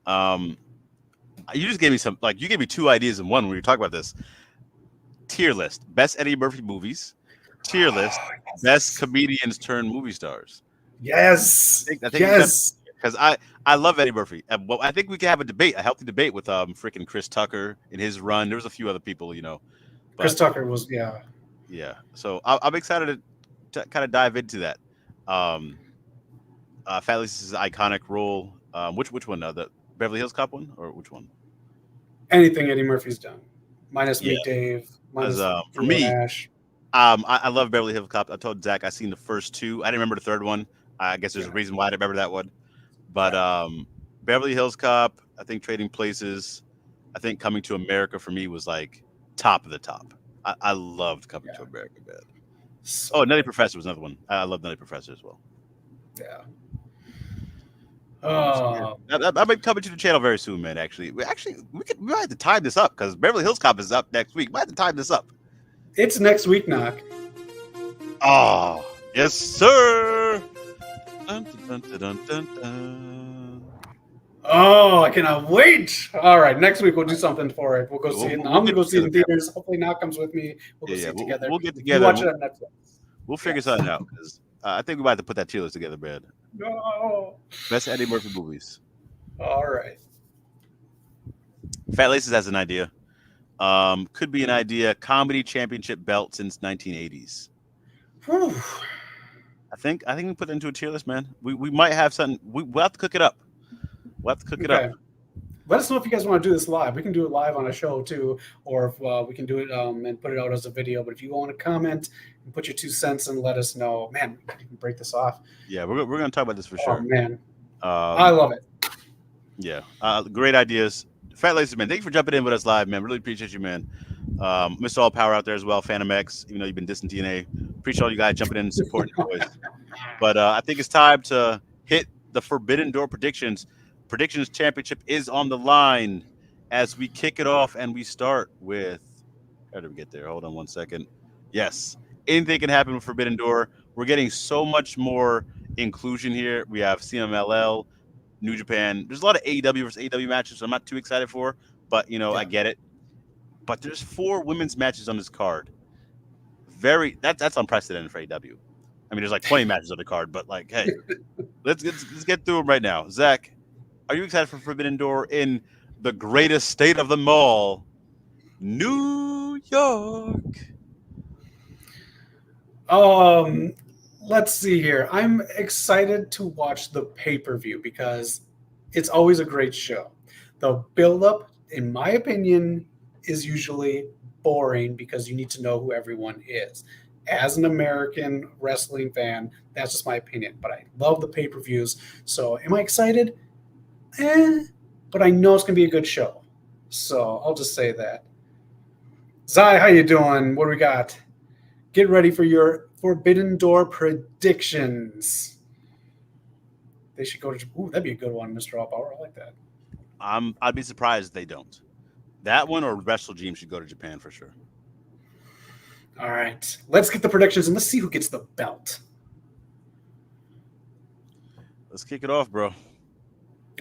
You just gave me you gave me 2 ideas in one when you talk about this. Tier list: best Eddie Murphy movies. Tier list: best comedians turned movie stars. Yes. I think yes. Because I love Eddie Murphy. And I think we can have a healthy debate with freaking Chris Tucker in his run. There was a few other people, But, Chris Tucker was, yeah. Yeah. So I'm excited to kind of dive into that. Fat Laces' iconic role. Which one? The Beverly Hills Cop one, or which one? Anything Eddie Murphy's done, minus Meet Dave. Minus for me, Ash. I love Beverly Hills Cop. I told Zach I seen the first two. I didn't remember the third one. I guess there's a Yeah, reason why I didn't remember that one. But yeah, Beverly Hills Cop, I think Trading Places, I think Coming to America for me was like top of the top. I loved Coming to yeah. America, man. Oh, So Nutty good. Professor was another one. I love Nutty Professor as well. Yeah. So yeah, Oh, I might come to the channel very soon, man. We might have to time this up because Beverly Hills Cop is up next week. We might have to time this up. it's next week, knock. Oh, yes, sir. Dun, dun, dun, dun, dun, dun. Oh, I cannot wait. All right, next week we'll do something for it. We'll go see it. I'm We'll gonna get go see it together, in man. theaters. Hopefully, knock comes with me. We'll go Yeah, see yeah. it together. We'll get If you together. watch it on Netflix, We'll figure yes. something out because I think we might have to put that tier list together, man. No. Best Eddie Murphy movies. All right. Fat Laces has an idea. Could be an idea. Comedy championship belt since 1980s. Whew. I think we put it into a tier list, man. We might have something. We'll have to cook it up. We'll have to cook it up. Okay. Let us know if you guys want to do this live. We can do it live on a show too, or if we can do it and put it out as a video. But if you want to comment and put your 2 cents and let us know, man, we can break this off. Yeah, we're gonna talk about this for Oh sure. man, I Um, love it. yeah, great ideas. Fat Laces, man. Thank you for jumping in with us live, man. Really appreciate you, man. Mr. All Power out there as well. Phantom X, even though you've been dissing TNA. Appreciate all you guys jumping in and supporting your boys. But I think it's time to hit the Forbidden Door predictions. Predictions championship is on the line as we kick it off and we start with. How did we get there? Hold on one second. Yes, anything can happen with Forbidden Door. We're getting so much more inclusion here. We have CMLL, New Japan. There's a lot of AEW versus AEW matches, so I'm not too excited for. But I Yeah. get it. But there's 4 women's matches on this card. That's unprecedented for AEW. I mean, there's like 20 matches on the card, but like, hey, let's get through them right now. Zach, are you excited for Forbidden Door in the greatest state of them all, New York? Um, let's see here. I'm excited to watch the pay-per-view because it's always a great show. The build-up, in my opinion, is usually boring because you need to know who everyone is. As an American wrestling fan, that's just my opinion. But I love the pay-per-views. So am I excited? Eh, but I know it's gonna be a good show. So I'll just say that. Zai, how you doing? What do we got? Get ready for your Forbidden Door predictions. They should go to. Ooh, that'd be a good one, Mr. Allpower. I like that. I'd be surprised if they don't. That one or Wrestle Dream should go to Japan for sure. All right, let's get the predictions and let's see who gets the belt. Let's kick it off, bro.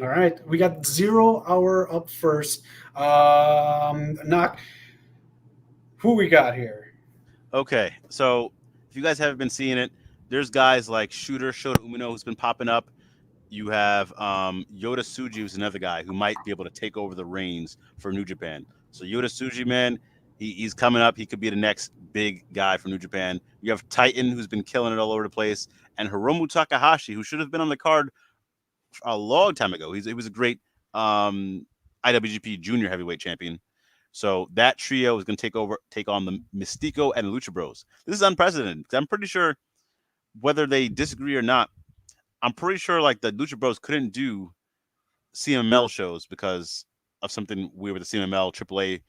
All right, we got 0 Hour up first. Knock. Who we got here? Okay, so if you guys haven't been seeing it, there's guys like Shota Umino who's been popping up. You have Yoda Tsuji, who's another guy who might be able to take over the reins for New Japan. So Yoda Tsuji, man, he's coming up. He could be the next big guy for New Japan. You have Titan, who's been killing it all over the place, and Hiromu Takahashi, who should have been on the card a long time ago. He was a great IWGP Junior Heavyweight Champion. So that trio is going to take on the Mystico and Lucha Bros. This is unprecedented. I'm pretty sure, whether they disagree or not, I'm pretty sure like the Lucha Bros couldn't do CML shows because of something weird with the CML AAA,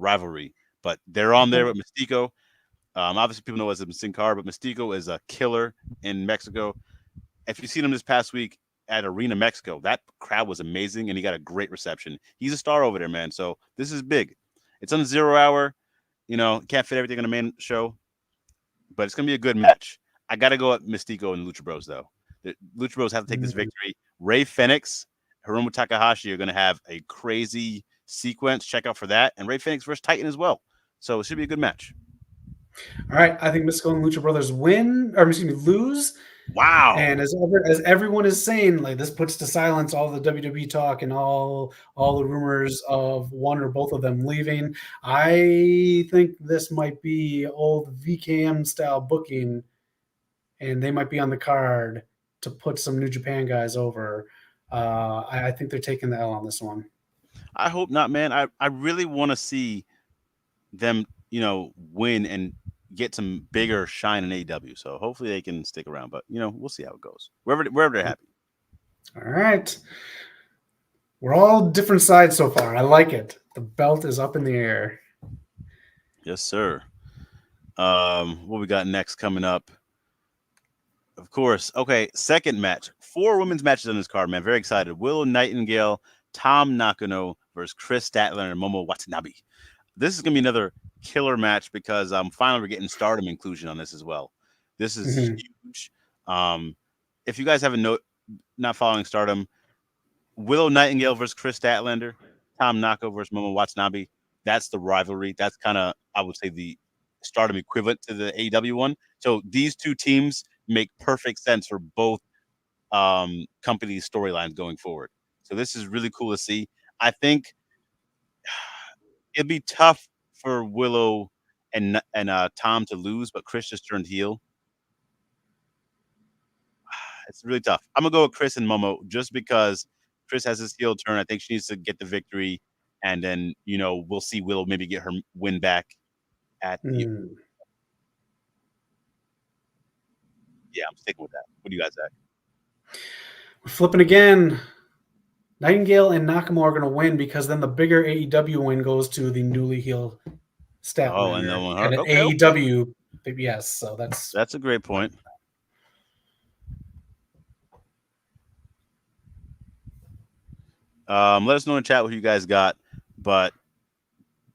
rivalry. But they're on there with Mystico. Obviously, people know as a Sin Cara, but Mystico is a killer in Mexico. If you've seen him this past week at Arena Mexico, that crowd was amazing, and he got a great reception. He's a star over there, man. So this is big. It's on the 0 hour. Can't fit everything on the main show, but it's gonna be a good match. I gotta go at Mystico and Lucha Bros though. The Lucha Bros have to take this victory. Ray Fenix, Hiromu Takahashi are gonna have a crazy sequence. Check out for that, and Ray Fenix versus Titan as well. So it should be a good match. All right, I think Mystico and Lucha Brothers win, or excuse me, lose. Wow. And as everyone is saying, like this puts to silence all the WWE talk and all the rumors of one or both of them leaving. I think this might be old VKM style booking, and they might be on the card to put some New Japan guys over. I think they're taking the L on this one. I hope not, man. I really want to see them, win and get some bigger shine in AEW. So hopefully they can stick around. But we'll see how it goes. Wherever they're happy. All right. We're all different sides so far. I like it. The belt is up in the air. Yes, sir. What we got next coming up? Of course. Okay, second match. 4 women's matches on this card, man. Very excited. Willow Nightingale, Tom Nakano versus Chris Statler and Momo Watanabe. This is gonna be another killer match because finally we're getting Stardom inclusion on this as well. This is huge. If you guys haven't not following Stardom, Willow Nightingale versus Chris Statlander, Tom Nako versus Momo Watanabe. That's the rivalry. That's kind of, I would say, the Stardom equivalent to the AEW one. So these two teams make perfect sense for both companies' storylines going forward. So this is really cool to see. I think it'd be tough for Willow and Tom to lose, but Chris just turned heel. It's really tough. I'm gonna go with Chris and Momo just because Chris has his heel turn. I think she needs to get the victory, and then we'll see Willow maybe get her win back at the. Yeah, I'm sticking with that. What do you guys think? We're flipping again. Nightingale and Nakamura are going to win because then the bigger AEW win goes to the newly healed Statlander. Oh, and then and an okay, AEW, yes. So that's a great point. Let us know in chat what you guys got, but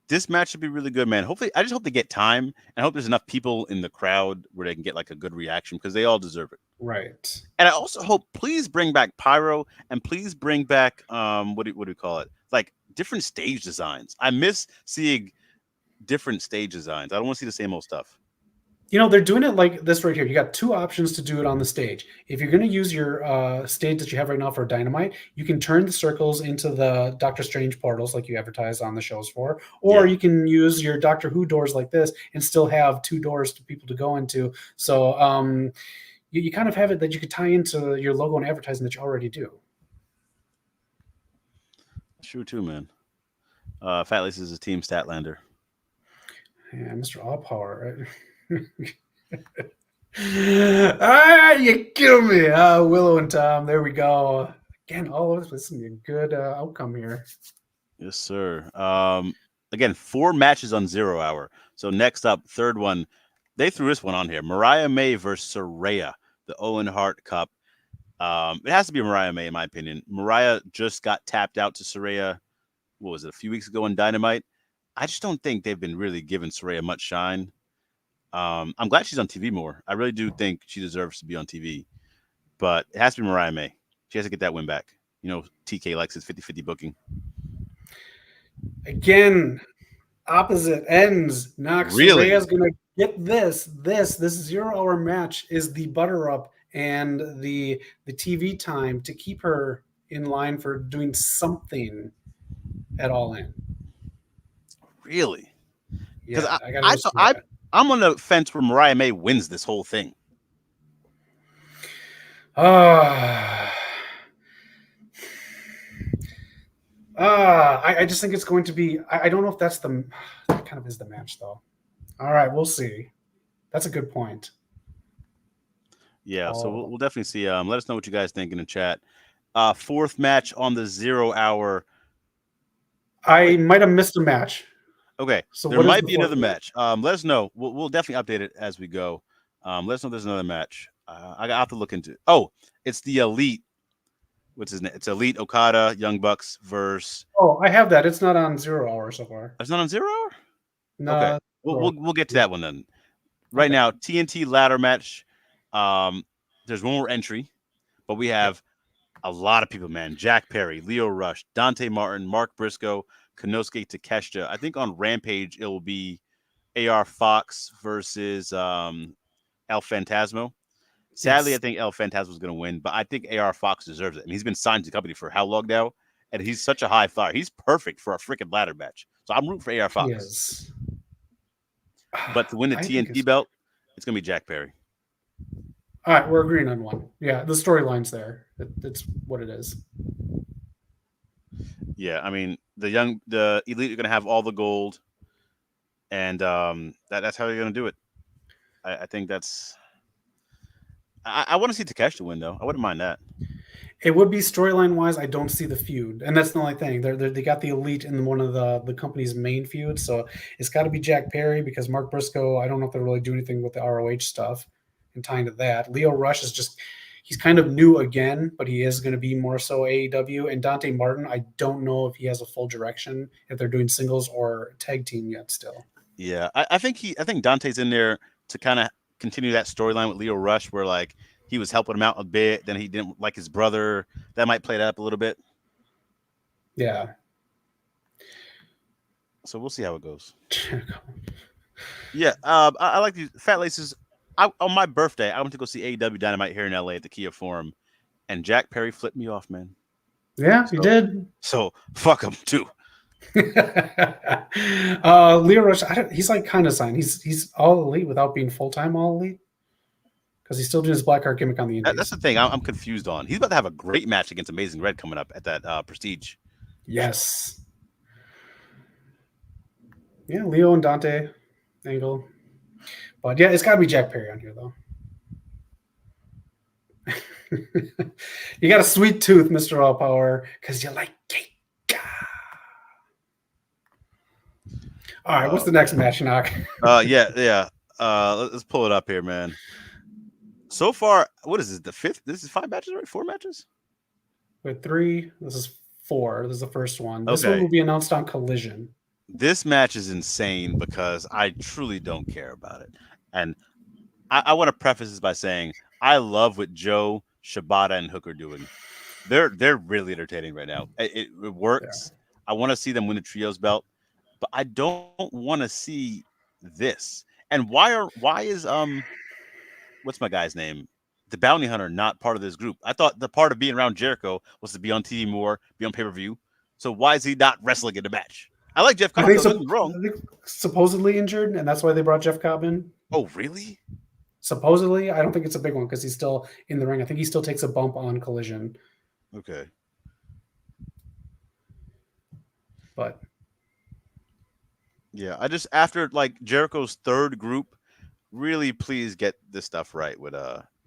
this match should be really good, man. Hopefully, I just hope they get time, and I hope there's enough people in the crowd where they can get like a good reaction because they all deserve it. Right. And I also hope, please bring back pyro, and please bring back what do you call it? Like different stage designs. I miss seeing different stage designs. I don't want to see the same old stuff. They're doing it like this right here. You got 2 options to do it on the stage. If you're going to use your stage that you have right now for Dynamite, you can turn the circles into the Doctor Strange portals like you advertise on the shows for, or you can use your Doctor Who doors like this and still have 2 doors to people to go into. So you kind of have it that you could tie into your logo and advertising that you already do. True too, man. Fat Lace is a team Statlander. Yeah, Mr. All Power, right? You kill me. Willow and Tom. There we go. Again, all of this is going to be a good outcome here. Yes, sir. Again, 4 matches on 0 Hour. So next up, third one. They threw this one on here. Mariah May versus Saraya, the Owen Hart Cup. It has to be Mariah May, in my opinion. Mariah just got tapped out to Saraya, what was it, a few weeks ago in Dynamite? I just don't think they've been really giving Saraya much shine. I'm glad she's on TV more. I really do think she deserves to be on TV. But it has to be Mariah May. She has to get that win back. TK likes his 50-50 booking. Again, opposite ends. Knox. Really? Saraya's going to get this 0 Hour match is the butter up and the TV time to keep her in line for doing something at All In. Really? Because yeah, I'm on the fence where Mariah May wins this whole thing. I just think it's going to be. I don't know if that kind of is the match though. All right, we'll see. That's a good point. Yeah, so we'll definitely see. Let us know what you guys think in the chat. Fourth match on the 0 Hour. I might have missed a match. Okay, so there might be another match. Let us know. We'll definitely update it as we go. Let us know if there's another match. I have to look into it. Oh, it's the Elite. What's his name? It's Elite Okada, Young Bucks versus. Oh, I have that. It's not on 0 Hour so far. It's not on 0 Hour? No. Okay. We'll get to that one then. Right now, TNT ladder match. There's one more entry, but we have a lot of people, man. Jack Perry, Leo Rush, Dante Martin, Mark Briscoe, Konosuke Takeshita. I think on Rampage it will be AR Fox versus El Phantasmo. Sadly, I think El Phantasmo is going to win, but I think AR Fox deserves it. I mean, he's been signed to the company for how long now? And he's such a high flyer. He's perfect for a freaking ladder match. So I'm rooting for AR Fox. Yes. But to win the TNT belt, it's going to be Jack Perry. All right, we're agreeing on one. Yeah, the storyline's there. It's what it is. Yeah, I mean, the Elite are going to have all the gold, and that's how they're going to do it. I think that's. I want to see Takeshi win though. I wouldn't mind that. It would be storyline wise. I don't see the feud, and that's the only thing. They got the Elite in one of the company's main feuds, so it's got to be Jack Perry because Mark Briscoe. I don't know if they really do anything with the ROH stuff and tying to that. Leo Rush is just he's kind of new again, but he is going to be more so AEW. And Dante Martin, I don't know if he has a full direction if they're doing singles or tag team yet. Still, Yeah, I think Dante's in there to kind of continue that storyline with Leo Rush, where like he was helping him out a bit, then he didn't like his brother. That might play that up a little bit. yeah. So we'll see how it goes. Yeah, I like these Fat Laces. On my birthday, I went to go see AEW Dynamite here in LA at the Kia Forum, and Jack Perry flipped me off, man. Yeah, you So, did. so fuck him too. Leo Rush, he's like kind of signed. He's all elite without being full time all elite because he's still doing his black card gimmick on the That's Indies. the thing. I'm confused on. He's about to have a great match against Amazing Red coming up at that Prestige. Yes. Yeah, Leo and Dante Angle. But yeah, it's got to be Jack Perry on here though. You got a sweet tooth, Mr. All Power, because you like cake. All right, what's the next match, Knock? Yeah. Let's pull it up here, man. So far, what is this? The fifth? This is 5 matches, right? 4 matches? With 3, this is 4. This is the first one. This Okay. one will be announced on Collision. This match is insane because I truly don't care about it. And I want to preface this by saying I love what Joe, Shibata, and Hook are doing. They're really entertaining right now. It works. I want to see them win the trios belt, but I don't want to see this. And why is what's my guy's name? The bounty hunter not part of this group. I thought the part of being around Jericho was to be on TV more, be on pay-per-view. So why is he not wrestling in the match? I like Jeff Cobb. I Don't get me wrong. think supposedly injured, and that's why they brought Jeff Cobb in. Oh, really? Supposedly, I don't think it's a big one because he's still in the ring. I think he still takes a bump on Collision. Okay. But yeah, I just after like Jericho's third group, really please get this stuff right with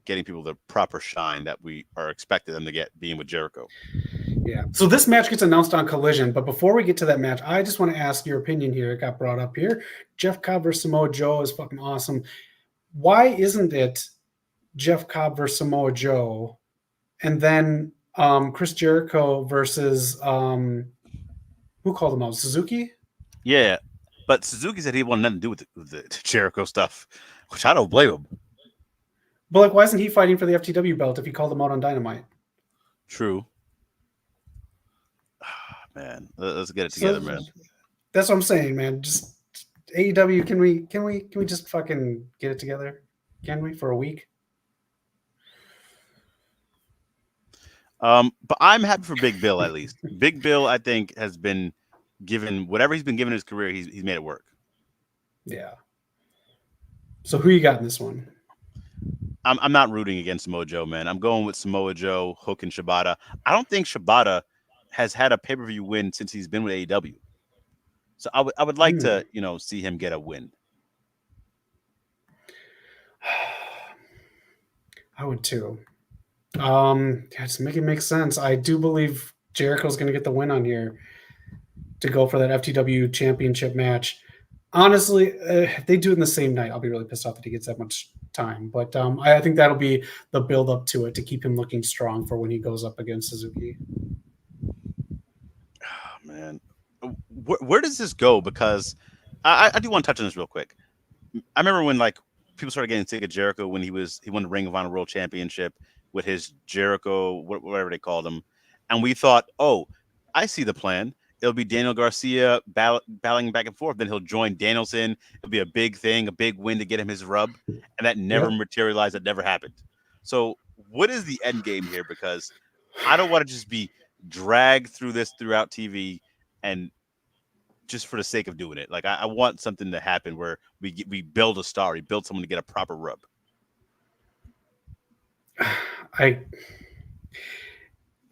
getting people the proper shine that we are expecting them to get being with Jericho. Yeah. So this match gets announced on Collision, but before we get to that match, I just want to ask your opinion here. It got brought up here. Jeff Cobb versus Samoa Joe is fucking awesome. Why isn't it Jeff Cobb versus Samoa Joe, and then Chris Jericho versus who called him out? Suzuki? Yeah, but Suzuki said he wanted nothing to do with the Jericho stuff, which I don't blame him. But like, why isn't he fighting for the FTW belt if he called him out on Dynamite? True. Man, let's get it together, man. That's what I'm saying, man. Just AEW, can we just fucking get it together? Can we for a week? But I'm happy for Big Bill at least. Big Bill, I think, has been given whatever he's been given in his career. He's made it work. Yeah. So who you got in this one? I'm not rooting against Samoa Joe, man. I'm going with Samoa Joe, Hook, and Shibata. I don't think Shibata has had a pay-per-view win since he's been with AEW. So I would like to see him get a win. I would too. Just make it make sense. I do believe Jericho's going to get the win on here to go for that FTW championship match. Honestly, if they do it in the same night, I'll be really pissed off that he gets that much time. But I think that'll be the build up to it to keep him looking strong for when he goes up against Suzuki. Oh, man, where does this go? Because I do want to touch on this real quick. I remember when like people started getting sick of Jericho when he won the Ring of Honor World Championship with his Jericho, whatever they called him, and we thought, oh, I see the plan. It'll be Daniel Garcia battling back and forth. Then he'll join Danielson. It'll be a big thing, a big win to get him his rub. And that never materialized. That never happened. So what is the end game here? Because I don't want to just be dragged through this throughout TV and just for the sake of doing it. Like I want something to happen where we build a star. We build someone to get a proper rub.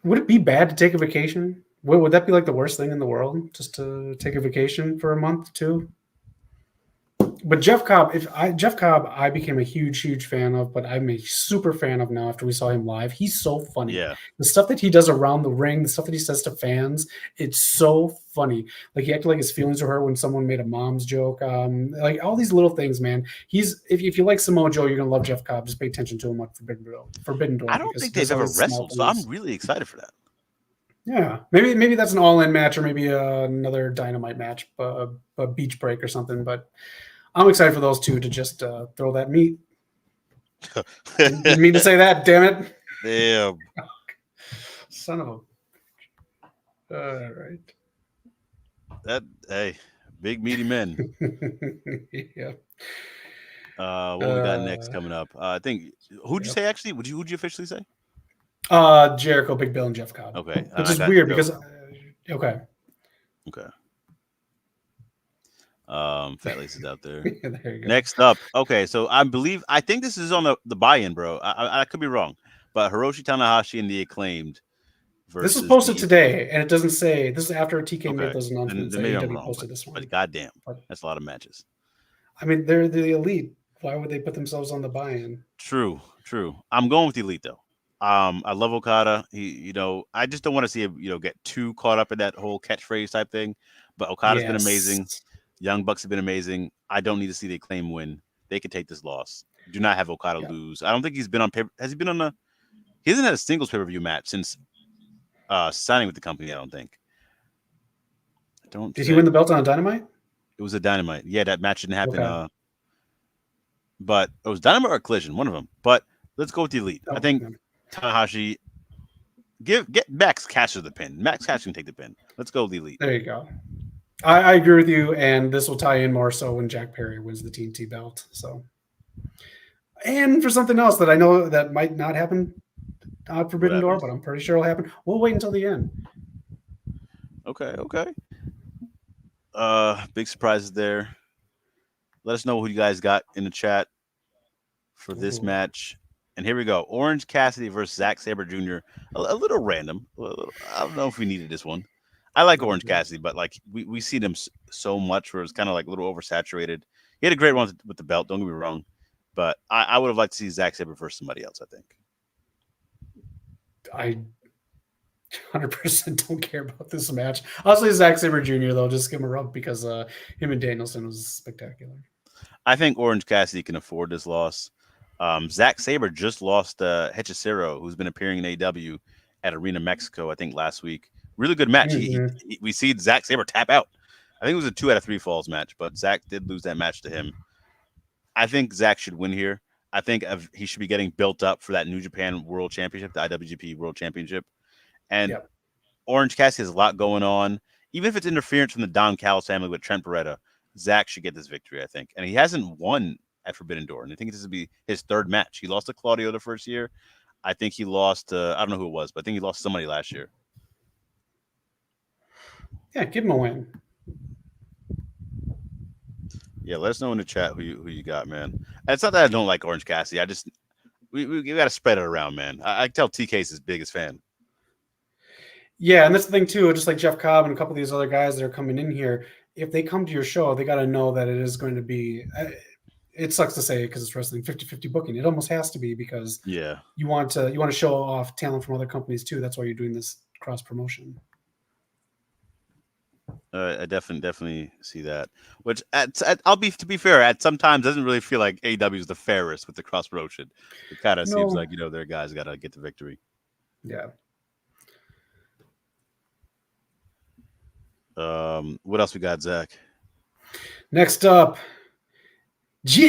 Would it be bad to take a vacation? Would that be like the worst thing in the world, just to take a vacation for a month too? But Jeff Cobb, I became a huge fan of, but I'm a super fan of now after we saw him live. He's so funny. Yeah. The stuff that he does around the ring, the stuff that he says to fans, it's so funny. Like he acted like his feelings were hurt when someone made a mom's joke. Like all these little things, man. He's if you like Samoa Joe, you're gonna love Jeff Cobb. Just pay attention to him on Forbidden Door I don't because think he does they've all ever these small wrestled, so I'm things. really excited for that. Yeah, maybe that's an all-in match or maybe another Dynamite match, a beach break or something. But I'm excited for those two to just throw that meat. Didn't mean to say that, damn it. Damn. Son of a. All right. Hey, big meaty men. Yeah. What we got next coming up? I think who'd you Yep. say actually? Who'd you officially say? Jericho, Big Bill, and Jeff Cobb. Okay, Which I is got weird Joe. because okay. Okay. Fat Laces out there. There you go. Next up, okay, so I think this is on the buy-in, bro. I could be wrong, but Hiroshi Tanahashi and the Acclaimed This was versus posted the today, and it doesn't say. This is after TK made okay. those announcements. Then maybe I'm AEW wrong, posted this one. but goddamn, But that's a lot of matches. I mean, they're the elite. Why would they put themselves on the buy-in? True. I'm going with the Elite though. I love Okada. I just don't want to see him, get too caught up in that whole catchphrase type thing. But Okada's been amazing. Yes. Young Bucks have been amazing. I don't need to see the Acclaim win. They can take this loss. Do not have Okada Yeah. lose. I don't think he's been on paper. Has he been on a? He hasn't had a singles pay-per-view match since signing with the company. I don't think. Did he win the belt on Dynamite? It was a Dynamite. Yeah, that match didn't happen. Okay. But it was Dynamite or Collision, one of them. But let's go with the Elite. Oh, I think yeah. Tanahashi get Max Caster the pin. Max Caster can take the pin. Let's go with the Elite. There you go. I agree with you, and this will tie in more so when Jack Perry wins the TNT belt. So, and for something else that I know that might not happen at Forbidden Door, but I'm pretty sure it'll happen. We'll wait until the end. Okay. Big surprises there. Let us know who you guys got in the chat for this match. And here we go. Orange Cassidy versus Zack Sabre Jr. A little random. I don't know if we needed this one. I like Orange Cassidy, but like we see them so much where it's kind of like a little oversaturated. He had a great run with the belt. Don't get me wrong, but I would have liked to see Zack Sabre versus somebody else. I think. I 100% don't care about this match. I'll say Zack Sabre Jr. though, just give him a rub because him and Danielson was spectacular. I think Orange Cassidy can afford this loss. Zack Sabre just lost Hechicero, who's been appearing in AEW at Arena Mexico, I think last week. Really good match. Mm-hmm. We see Zack Sabre tap out. I think it was a 2 out of 3 falls match, but Zack did lose that match to him. I think Zack should win here. I think he should be getting built up for that New Japan World Championship, the IWGP World Championship. And Orange Cassidy has a lot going on. Even if it's interference from the Don Callis family with Trent Beretta, Zack should get this victory, I think. And he hasn't won at Forbidden Door. And I think this will be his third match. He lost to Claudio the first year. I think he lost I don't know who it was, but I think he lost to somebody last year. Yeah, give him a win. Yeah, let us know in the chat who you got, man. And it's not that I don't like Orange Cassidy. I just we got to spread it around, man. I tell TK's his biggest fan. Yeah, and that's the thing too. Just like Jeff Cobb and a couple of these other guys that are coming in here, if they come to your show, they got to know that it is going to be. It sucks to say because it's wrestling 50-50 booking. It almost has to be because you want to show off talent from other companies too. That's why you're doing this cross promotion. I definitely see that. Which to be fair, sometimes doesn't really feel like AEW is the fairest with the cross promotion. It kind of seems like their guys got to get the victory. Yeah. What else we got, Zach? Next up, Jon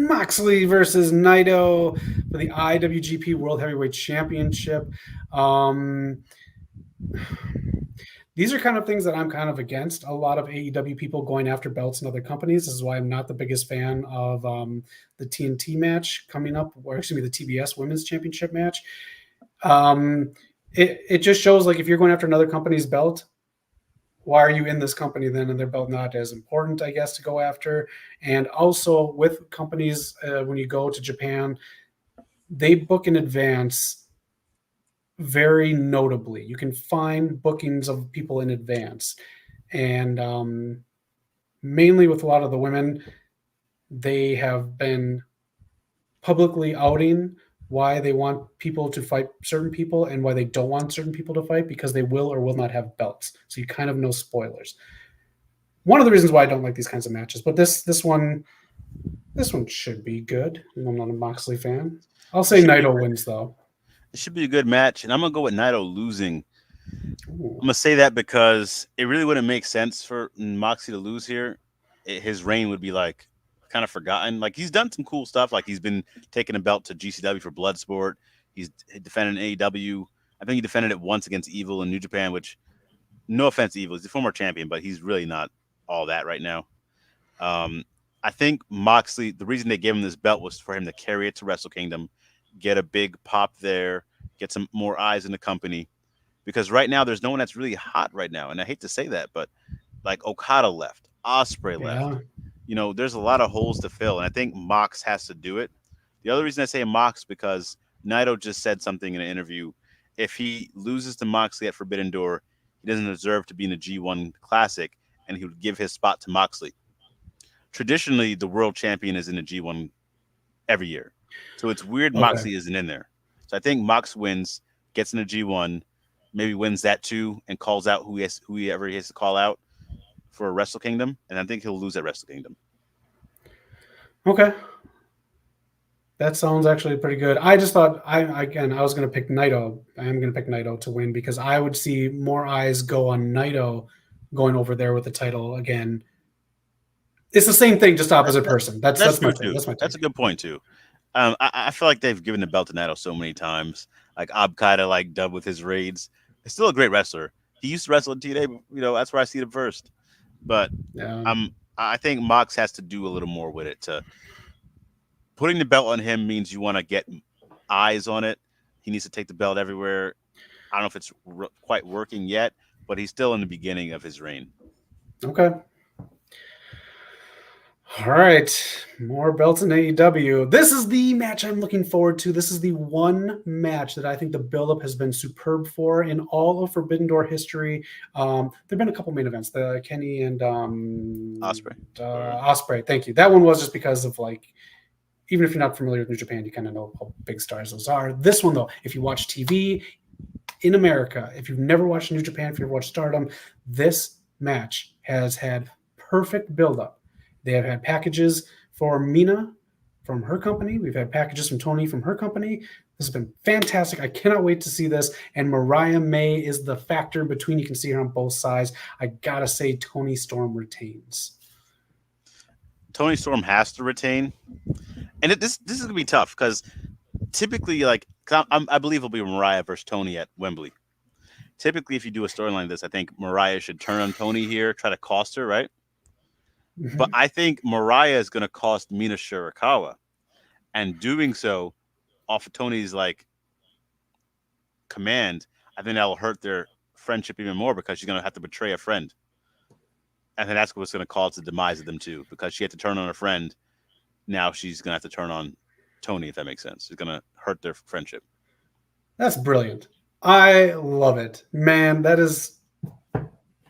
Moxley versus Naito for the IWGP World Heavyweight Championship. These are kind of things that I'm kind of against. A lot of AEW people going after belts in other companies. This is why I'm not the biggest fan of the TNT match coming up, or excuse me, the TBS Women's Championship match. It just shows like if you're going after another company's belt, why are you in this company then? And their belt not as important, I guess, to go after. And also with companies, when you go to Japan, they book in advance very notably. You can find bookings of people in advance. And mainly with a lot of the women, they have been publicly outing why they want people to fight certain people and why they don't want certain people to fight because they will or will not have belts. So you kind of know spoilers. One of the reasons why I don't like these kinds of matches, but this one should be good. I'm not a Moxley fan. I'll It say should be Naito wins though. it should be a good match, and I'm gonna go with Naito losing. Ooh. I'm gonna say that because it really wouldn't make sense for Moxie to lose here. His reign would be like kind of forgotten. Like he's done some cool stuff. Like he's been taking a belt to GCW for Bloodsport. He's defended AEW. I think he defended it once against Evil in New Japan. Which, no offense, to Evil, he's the former champion, but he's really not all that right now. Um, I think Moxley. The reason they gave him this belt was for him to carry it to Wrestle Kingdom, get a big pop there, get some more eyes in the company because right now there's no one that's really hot right now. And I hate to say that, but like Okada left, Osprey left. Yeah. There's a lot of holes to fill, and I think Mox has to do it. The other reason I say Mox because Naito just said something in an interview. If he loses to Moxley at Forbidden Door, he doesn't deserve to be in a G1 Classic, and he would give his spot to Moxley. Traditionally, the world champion is in a G1 every year, so it's weird Okay. Moxley isn't in there. So I think Mox wins, gets in a G1, maybe wins that too, and calls out whoever he has to call out for Wrestle Kingdom, and I think he'll lose at Wrestle Kingdom. Okay. That sounds actually pretty good. I just thought I was going to pick Naito. I am going to pick Naito to win because I would see more eyes go on Naito going over there with the title again. It's the same thing, just That, opposite that, person. That's that's that's my true take. too. That's my That's take. a good point too. I feel like they've given the belt to Naito so many times. Like Abkada, like dubbed with his raids. He's still a great wrestler. He used to wrestle in TNA. That's where I see him first. But Yeah. I think Mox has to do a little more with it. To putting the belt on him means you want to get eyes on it. He needs to take the belt everywhere. I don't know if it's quite working yet, but he's still in the beginning of his reign. Okay. All right, more belts in AEW. This is the match I'm looking forward to. This is the one match that I think the buildup has been superb for in all of Forbidden Door history. There've been a couple main events, the Kenny and Osprey. Osprey. Thank you. That one was just because of like, even if you're not familiar with New Japan, you kind of know how big stars those are. This one though, if you watch TV in America, if you've never watched New Japan, if you've watched Stardom, this match has had perfect buildup. They have had packages for Mina from her company. We've had packages from Tony from her company. This has been fantastic. I cannot wait to see this. And Mariah May is the factor between. You can see her on both sides. I gotta say, Tony Storm retains. Tony Storm has to retain, and this is gonna be tough because typically, like, I believe it'll be Mariah versus Tony at Wembley. Typically, if you do a storyline like this, I think Mariah should turn on Tony here, try to cost her, right? But I think Mariah is going to cost Mina Shirakawa, and doing so off of Tony's like command, I think that will hurt their friendship even more because she's going to have to betray a friend, and then that's what's going to cause the demise of them too because she had to turn on a friend. Now she's going to have to turn on Tony, if that makes sense. It's going to hurt their friendship. That's brilliant. I love it, man. That is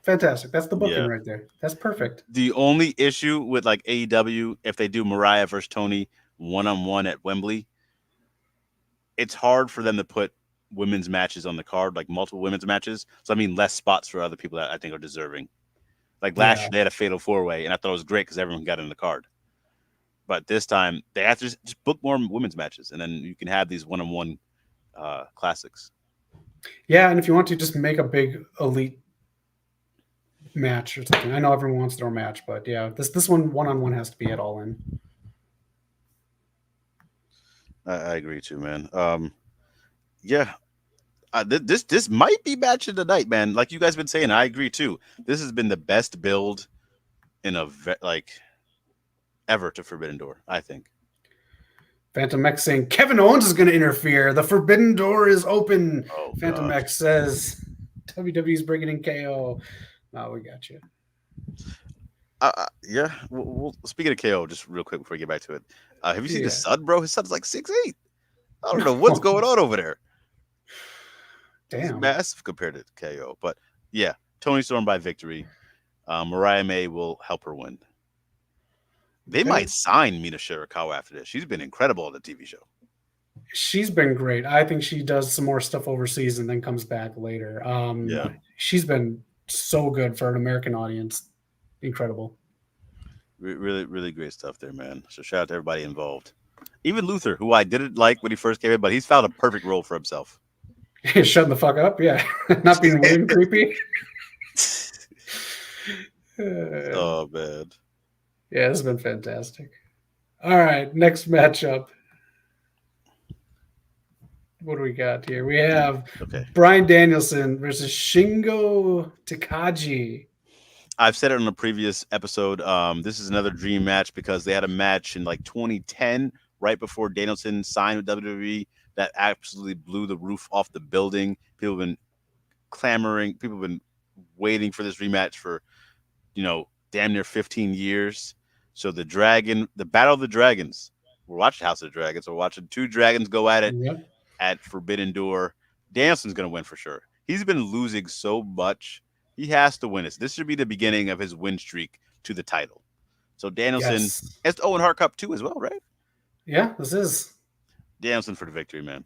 fantastic. That's the booking right there. That's perfect. The only issue with like AEW, if they do Mariah versus Tony one-on-one at Wembley, it's hard for them to put women's matches on the card, like multiple women's matches. So I mean, less spots for other people that I think are deserving. Like last year, they had a fatal four-way, and I thought it was great because everyone got in the card. But this time, they have to just book more women's matches, and then you can have these one-on-one classics. Yeah, and if you want to, just make a big elite match or something. I know everyone wants their match, but yeah, this one-on-one has to be at All In. I agree too, man. Yeah, this might be match of the night, man. Like you guys been saying, I agree too. This has been the best build in like ever to Forbidden Door, I think. Phantom X saying Kevin Owens is going to interfere. The Forbidden Door is open. Oh, Phantom gosh. X says WWE's bringing in KO. No, we got you. Yeah. Speaking of KO, just real quick before we get back to it, have you seen his son, bro? His son's like 6'8". I don't know what's going on over there. Damn. He's massive compared to KO, but yeah, Tony Storm by victory. Mariah May will help her win. They Okay. might sign Mina Shirakawa after this. She's been incredible on the TV show. She's been great. I think she does some more stuff overseas and then comes back later. Yeah, She's been so good for an American audience. Incredible. really, really great stuff there, man. So shout out to everybody involved. Even Luther, who I didn't like when he first came in, but he's found a perfect role for himself. Shutting the fuck up. Yeah. Not being weird and creepy. Oh man. Yeah, this has been fantastic. All right, next matchup. What do we got here? We have Okay. Bryan Danielson versus Shingo Takagi. I've said it on a previous episode. This is another dream match because they had a match in like 2010, right before Danielson signed with WWE, that absolutely blew the roof off the building. People have been clamoring. People have been waiting for this rematch for, damn near 15 years. So the Battle of the Dragons. We're watching House of the Dragons. We're watching two dragons go at it Yep. at Forbidden Door. Danielson's going to win for sure. He's been losing so much. He has to win this. This should be the beginning of his win streak to the title. So Danielson, Yes. it's the Owen Hart Cup too as well, right? Yeah, this is. Danielson for the victory, man.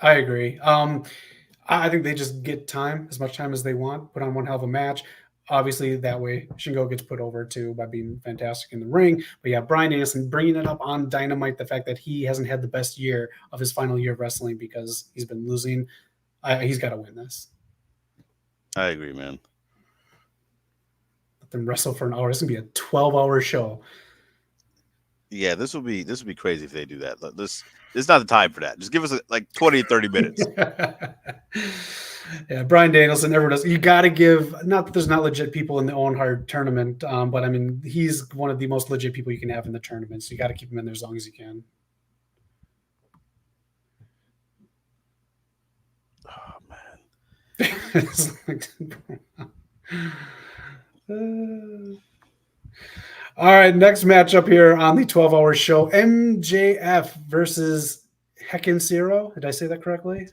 I agree. I think they just get time, as much time as they want, put on one hell of a match. Obviously, that way Shingo gets put over too by being fantastic in the ring. But yeah, Bryan Danielson bringing it up on Dynamite, the fact that he hasn't had the best year of his final year of wrestling because he's been losing. He's got to win this. I agree, man. Let them wrestle for an hour. It's gonna be a 12-hour show. Yeah, this will be crazy if they do that. This it's not the time for that. Just give us like 20, 30 minutes. Yeah, Bryan Danielson never does. You got to give. Not that there's not legit people in the Owen Hart tournament, but I mean he's one of the most legit people you can have in the tournament. So you got to keep him in there as long as you can. Oh Uh, all right, next matchup here on the 12-hour show: MJF versus Heckin Zero. Did I say that correctly?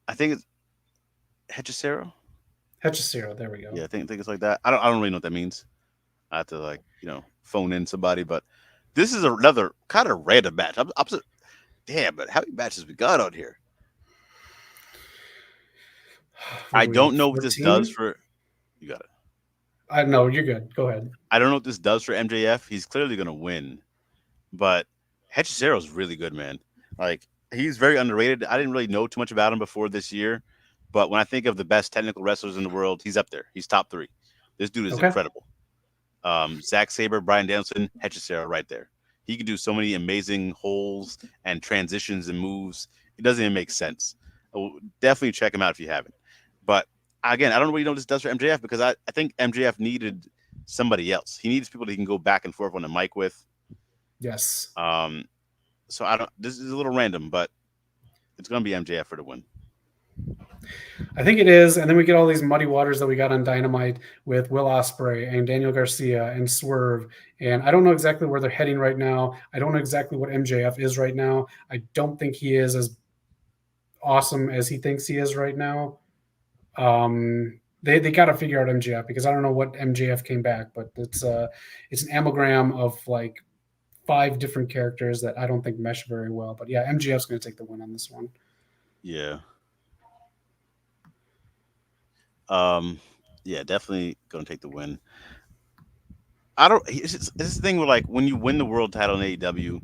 I think it's Hechicero. Hechicero. There we Yeah, go. I think it's like that. I don't really know what that means. I have to phone in somebody, but this is another kind of random match. Damn, but how many matches we got on here? What I are we at? don't know what this does 14? for you. Got it. I know you're good. Go ahead. I don't know what this does for MJF. He's clearly gonna win, but Hechicero's really good, man. Like he's very underrated. I didn't really know too much about him before this year, but when I think of the best technical wrestlers in the world, he's up there. He's top three. This dude is Okay. incredible. Zack Saber, Brian Danielson, Hechicero right there. He can do so many amazing holes and transitions and moves. It doesn't even make sense. Definitely check him out if you haven't. But again, I don't really know what this does for MJF because I think MJF needed somebody else. He needs people that he can go back and forth on the mic with. Yes. Um, so I don't. This is a little random, but it's going to be MJF for the win. I think it is. And then we get all these muddy waters that we got on Dynamite with Will Ospreay and Daniel Garcia and Swerve. And I don't know exactly where they're heading right now. I don't know exactly what MJF is right now. I don't think he is as awesome as he thinks he is right now. They got to figure out MJF because I don't know what MJF came back, but it's an amalgam of like 5 different characters that I don't think mesh very well. But yeah, MJF's going to take the win on this one. Yeah. Yeah, definitely going to take the win. I don't. It's the thing where like when you win the world title in AEW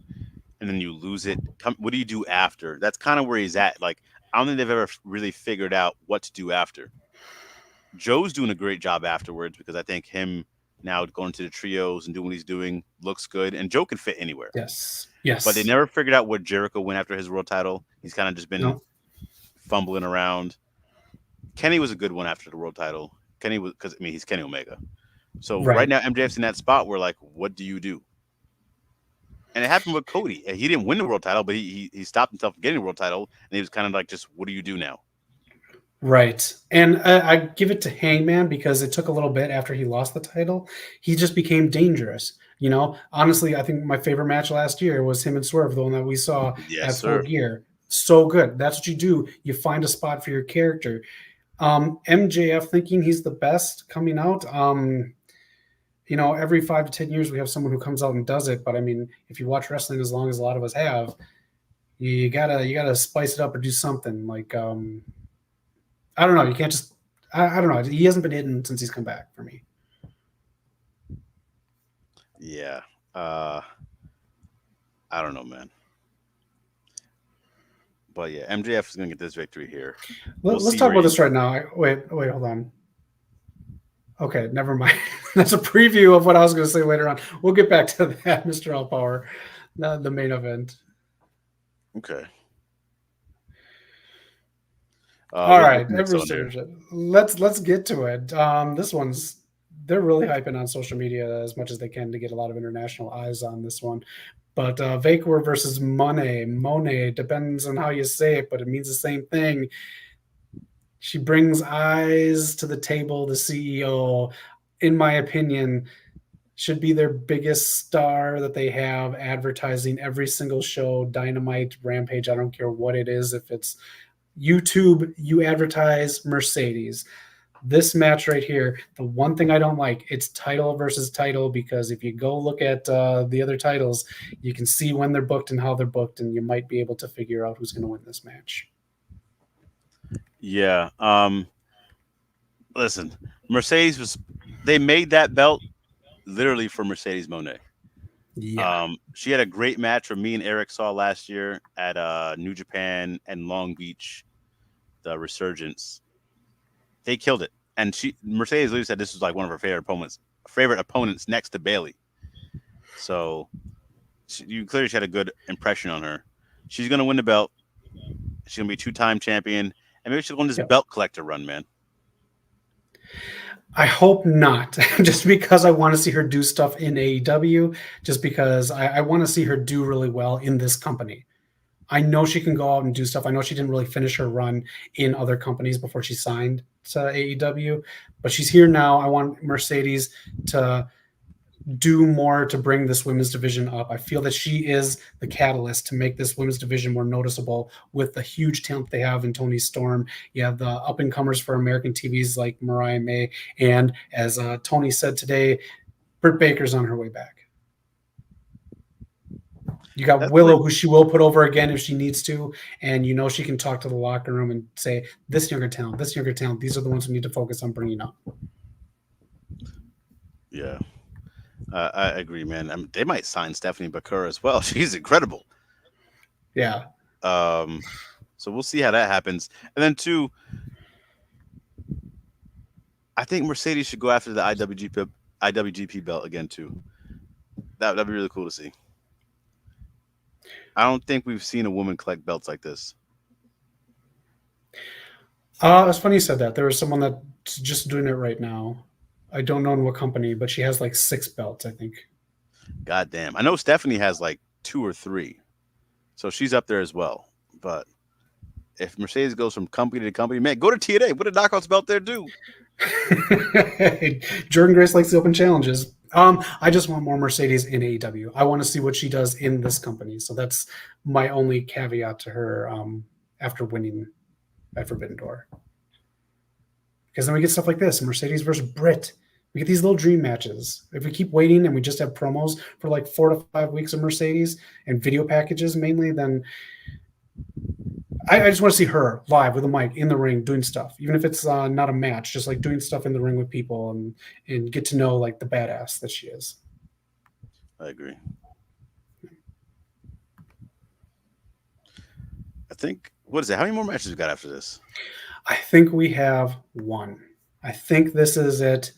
and then you lose it, what do you do after? That's kind of where he's at. Like I don't think they've ever really figured out what to do after. Joe's doing a great job afterwards because I think him now going to the trios and doing what he's doing looks good, and Joe can fit anywhere. Yes. Yes. But they never figured out what Jericho went after his world title. He's kind of just been No. fumbling around. Kenny was a good one after the world title. Kenny was because he's Kenny Omega. So right now MJF's in that spot where like, what do you do? And it happened with Cody. He didn't win the world title, but he stopped himself from getting the world title, and he was kind of like, just what do you do now? Right. And I give it to Hangman because it took a little bit after he lost the title. He just became dangerous. You know, honestly, I think my favorite match last year was him and Swerve, the one that we saw Yes, at Full sir. Gear. So good. That's what you do. You find a spot for your character. MJF thinking he's the best coming out. Every 5 to 10 years we have someone who comes out and does it. But I mean, if you watch wrestling as long as a lot of us have, you gotta spice it up or do something. Like I don't know. You can't just. I don't know. He hasn't been hitting since he's come back for me. Yeah. Uh, I don't know, man. But yeah, MJF is gonna get this victory here. We'll Let's see talk where about he. this right now. Wait, hold on. Okay, never mind. That's a preview of what I was going to say later on. We'll get back to that, Mr. All Power, the main event. Okay. All right, What's next every on here? let's get to it. This one's they're really hyping on social media as much as they can to get a lot of international eyes on this one. But Vakor versus Monet depends on how you say it, but it means the same thing. She brings eyes to the table. The CEO, in my opinion, should be their biggest star that they have advertising every single show, Dynamite, Rampage. I don't care what it is. If it's YouTube, you advertise Mercedes. This match right here, the one thing I don't like, it's title versus title, because if you go look at the other titles, you can see when they're booked and how they're booked, and you might be able to figure out who's going to win this match. Yeah. Listen, Mercedes was. They made that belt literally for Mercedes Monet. Yeah. She had a great match where me and Eric saw last year at New Japan and Long Beach, the Resurgence. They killed it, and she Mercedes literally said this was like one of her favorite opponents next to Bailey. So you clearly had a good impression on her. She's gonna win the belt. She's gonna be two-time champion, and maybe she'll go on this Yep. belt collector run, man. I hope not, just because I want to see her do stuff in AEW, just because I want to see her do really well in this company. I know she can go out and do stuff. I know she didn't really finish her run in other companies before she signed to AEW, but she's here now. I want Mercedes to do more to bring this women's division up. I feel that she is the catalyst to make this women's division more noticeable with the huge talent they have in Tony Storm. You have the up and comers for American TVs like Mariah May. And as Tony said today, Britt Baker's on her way back. You got That's Willow, pretty. who she will put over again if she needs to, and she can talk to the locker room and say, this younger talent, these are the ones we need to focus on bringing up. Yeah, I agree, man. I mean, they might sign Stephanie Bakura as well. She's incredible. Yeah. Um, so we'll see how that happens. And then two, I think Mercedes should go after the IWGP belt again too. That'd be really cool to see. I don't think we've seen a woman collect belts like this. It's funny you said that. There was someone that's just doing it right now. I don't know in what company, but she has like 6 belts, I think. God damn. I know Stephanie has like two or three, so she's up there as well. But if Mercedes goes from company to company, man, go to TNA. Put a knockouts belt there too. Jordan Grace likes the open challenges. I just want more Mercedes in AEW. I want to see what she does in this company. So that's my only caveat to her after winning at Forbidden Door. Because then we get stuff like this: Mercedes versus Britt. We get these little dream matches. If we keep waiting and we just have promos for like 4 to 5 weeks of Mercedes and video packages mainly, then I just want to see her live with a mic in the ring doing stuff, even if it's not a match, just like doing stuff in the ring with people and get to know like the badass that she is. I agree. I think what is it? How many more matches we got after this? I think we have one. I think this is it.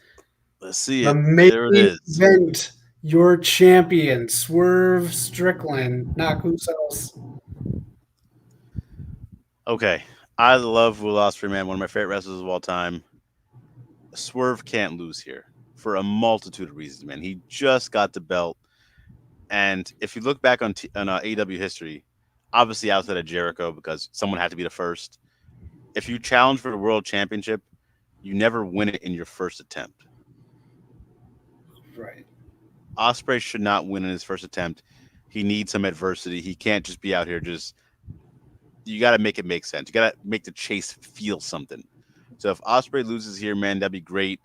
Let's see The it. main There it is. event. Your champion, Swerve Strickland. Not who's else. Okay. I love Will Ospreay, man. One of my favorite wrestlers of all time. Swerve can't lose here for a multitude of reasons, man. He just got the belt, and if you look back on AEW history, obviously outside of Jericho, because someone had to be the first. If you challenge for the world championship, you never win it in your first attempt. Right. Osprey should not win in his first attempt. He needs some adversity. He can't just be out here just. You got to make it make sense. You got to make the chase feel something. So if Osprey loses here, man, that'd be great.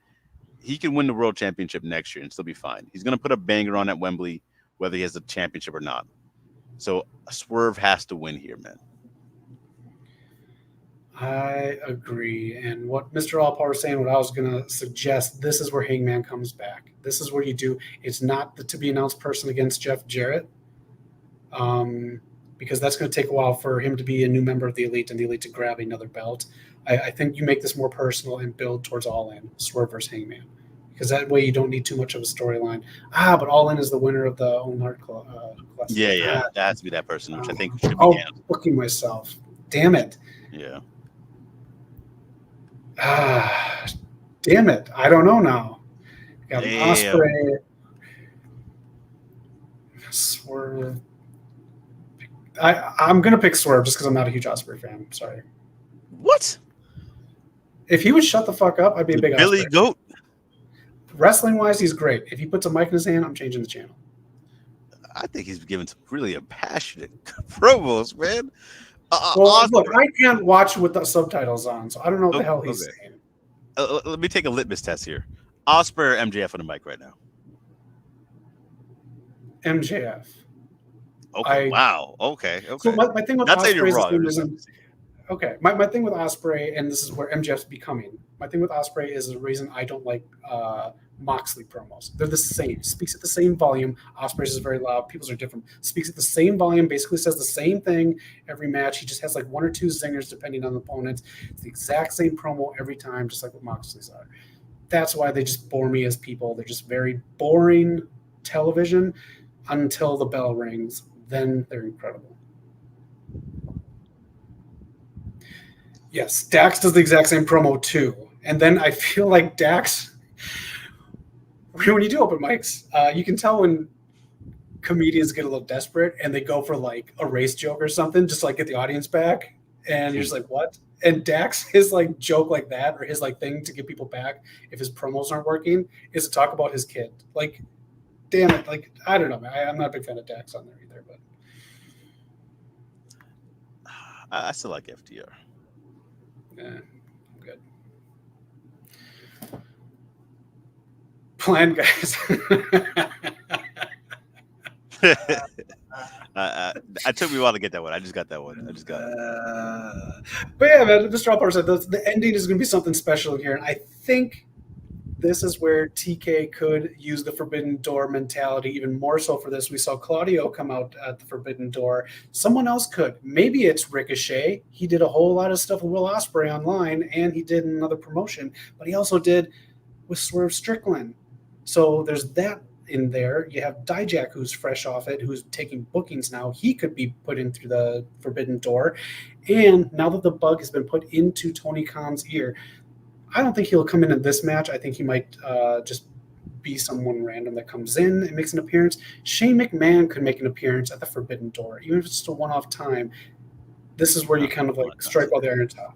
He can win the world championship next year and still be fine. He's gonna put a banger on at Wembley, whether he has the championship or not. So Swerve has to win here, man. I agree. And what Mr. Allpower was saying, what I was going to suggest, this is where Hangman comes back. This is where you do. It's not the to be announced person against Jeff Jarrett, because that's going to take a while for him to be a new member of the Elite and the Elite to grab another belt. I think you make this more personal and build towards All In, Swerve versus Hangman, because that way you don't need too much of a storyline. But All In is the winner of the Own Heart Classic. Yeah, that has to be that person, which I think should be handled. Booking myself. Damn it. Yeah. Damn it. I don't know now. Got an Osprey. Swerve. I'm going to pick Swerve just because I'm not a huge Osprey fan. Sorry. What? If he would shut the fuck up, I'd be a big Billy Osprey. Goat? Wrestling-wise, he's great. If he puts a mic in his hand, I'm changing the channel. I think he's giving some really passionate promos, man. Well, look, I can't watch with the subtitles on, so I don't know what the hell he's saying. Let me take a litmus test here. Osprey or MJF on the mic right now? MJF. Okay. Wow. Okay. So my thing with Osprey is okay. My thing with Osprey, and this is where MJF's becoming. My thing with Osprey is the reason I don't like Moxley promos. They're the same. Speaks at the same volume. Osprey's is very loud. People's are different. Speaks at the same volume. Basically says the same thing every match. He just has like one or two zingers depending on the opponent. It's the exact same promo every time, just like what Moxley's are. That's why they just bore me as people. They're just very boring television until the bell rings. Then they're incredible. Yes, Dax does the exact same promo too. And then I feel like Dax, when you do open mics, you can tell when comedians get a little desperate and they go for like a race joke or something, just like get the audience back. And you're just like, what? And Dax, his like joke like that, or his like thing to get people back if his promos aren't working, is to talk about his kid. Like, damn it. Like, I don't know, man. I'm not a big fan of Dax on there either, but I still like FDR. Yeah, good. Plan, guys. I took me a while to get that one. I just got that one. I just got it. But yeah, man, Mr. Alpart said the ending is going to be something special here. And I think this is where TK could use the Forbidden Door mentality even more so for this. We saw Claudio come out at the Forbidden Door. Someone else could. Maybe it's Ricochet. He did a whole lot of stuff with Will Ospreay online, and he did another promotion. But he also did with Swerve Strickland. So there's that in there. You have Dijak, who's fresh off it, who's taking bookings now. He could be put in through the Forbidden Door. And now that the bug has been put into Tony Khan's ear, I don't think he'll come in this match. I think he might just be someone random that comes in and makes an appearance. Shane McMahon could make an appearance at the Forbidden Door, even if it's just a one-off time. This is where you kind of like strike while the iron's hot.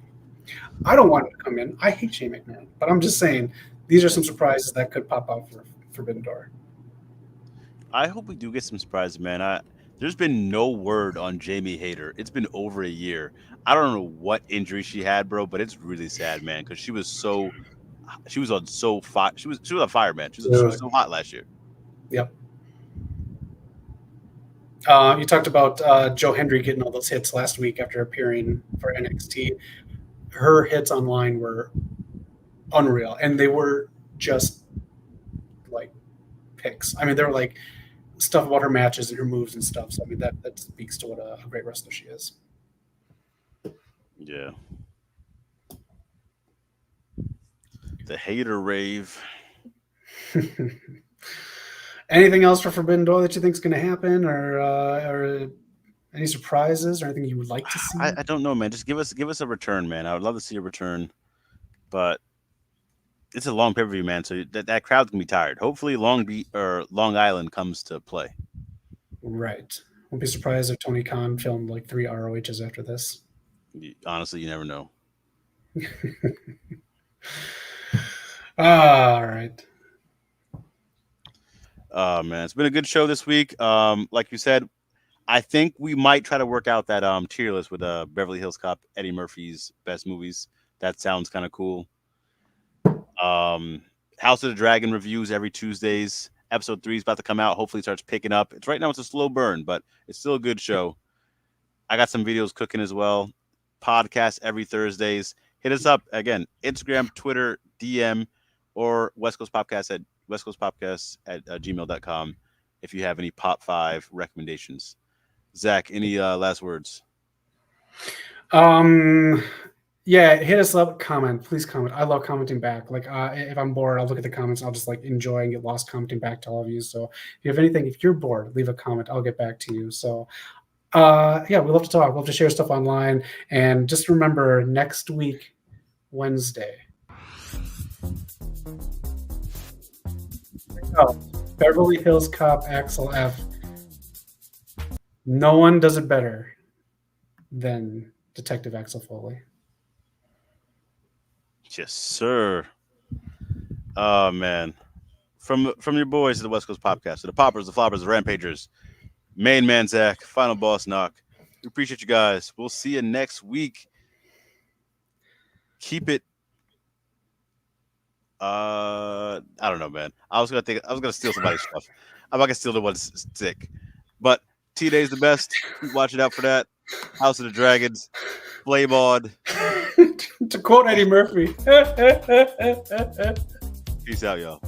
I don't want him to come in. I hate Shane McMahon, but I'm just saying these are some surprises that could pop out for Forbidden Door. I hope we do get some surprises, man. There's been no word on Jamie Hayter. It's been over a year. I don't know what injury she had, bro, but it's really sad, man, because she was on fire. She was on fire, man. She was so hot last year. Yep. You talked about Joe Hendry getting all those hits last week after appearing for NXT. Her hits online were unreal, and they were just like picks. I mean, they were like stuff about her matches and her moves and stuff. So I mean, that speaks to what a great wrestler she is. Yeah. The Hater rave. Anything else for Forbidden Door that you think is going to happen, or any surprises or anything you would like to see? I don't know, man. Just give us a return, man. I would love to see a return, but it's a long pay-per-view, man. So that crowd's gonna be tired. Hopefully, Long Island comes to play. Right. Won't be surprised if Tony Khan filmed like 3 ROHs after this. Honestly, you never know. All right. Man, it's been a good show this week. Like you said, I think we might try to work out that tier list with Beverly Hills Cop, Eddie Murphy's best movies. That sounds kind of cool. House of the Dragon reviews every Tuesdays. Episode 3 is about to come out. Hopefully, it starts picking up. It's right now it's a slow burn, but it's still a good show. I got some videos cooking as well. Podcast every Thursdays. Hit us up again. Instagram, Twitter, DM, or West Coast Podcast at gmail.com if you have any Pop 5 recommendations. Zach, any last words? Yeah, hit us up, comment. Please comment. I love commenting back. Like, if I'm bored, I'll look at the comments. I'll just like enjoy and get lost commenting back to all of you. So if you have anything, if you're bored, leave a comment. I'll get back to you. So yeah, we love to talk. We love to share stuff online. And just remember, next week, Wednesday. Oh, Beverly Hills Cop Axel F. No one does it better than Detective Axel Foley. Yes, sir. Oh man. From your boys at the West Coast Podcast, to the Poppers, the Floppers, the Rampagers, Main Man Zach, Final Boss Knock. We appreciate you guys. We'll see you next week. Keep it. I don't know, man. I was gonna steal somebody's stuff. I'm not gonna steal the one's sick. But T-Day's the best. Keep watching out for that. House of the Dragons. Flame on. To quote Eddie Murphy. Peace out, y'all.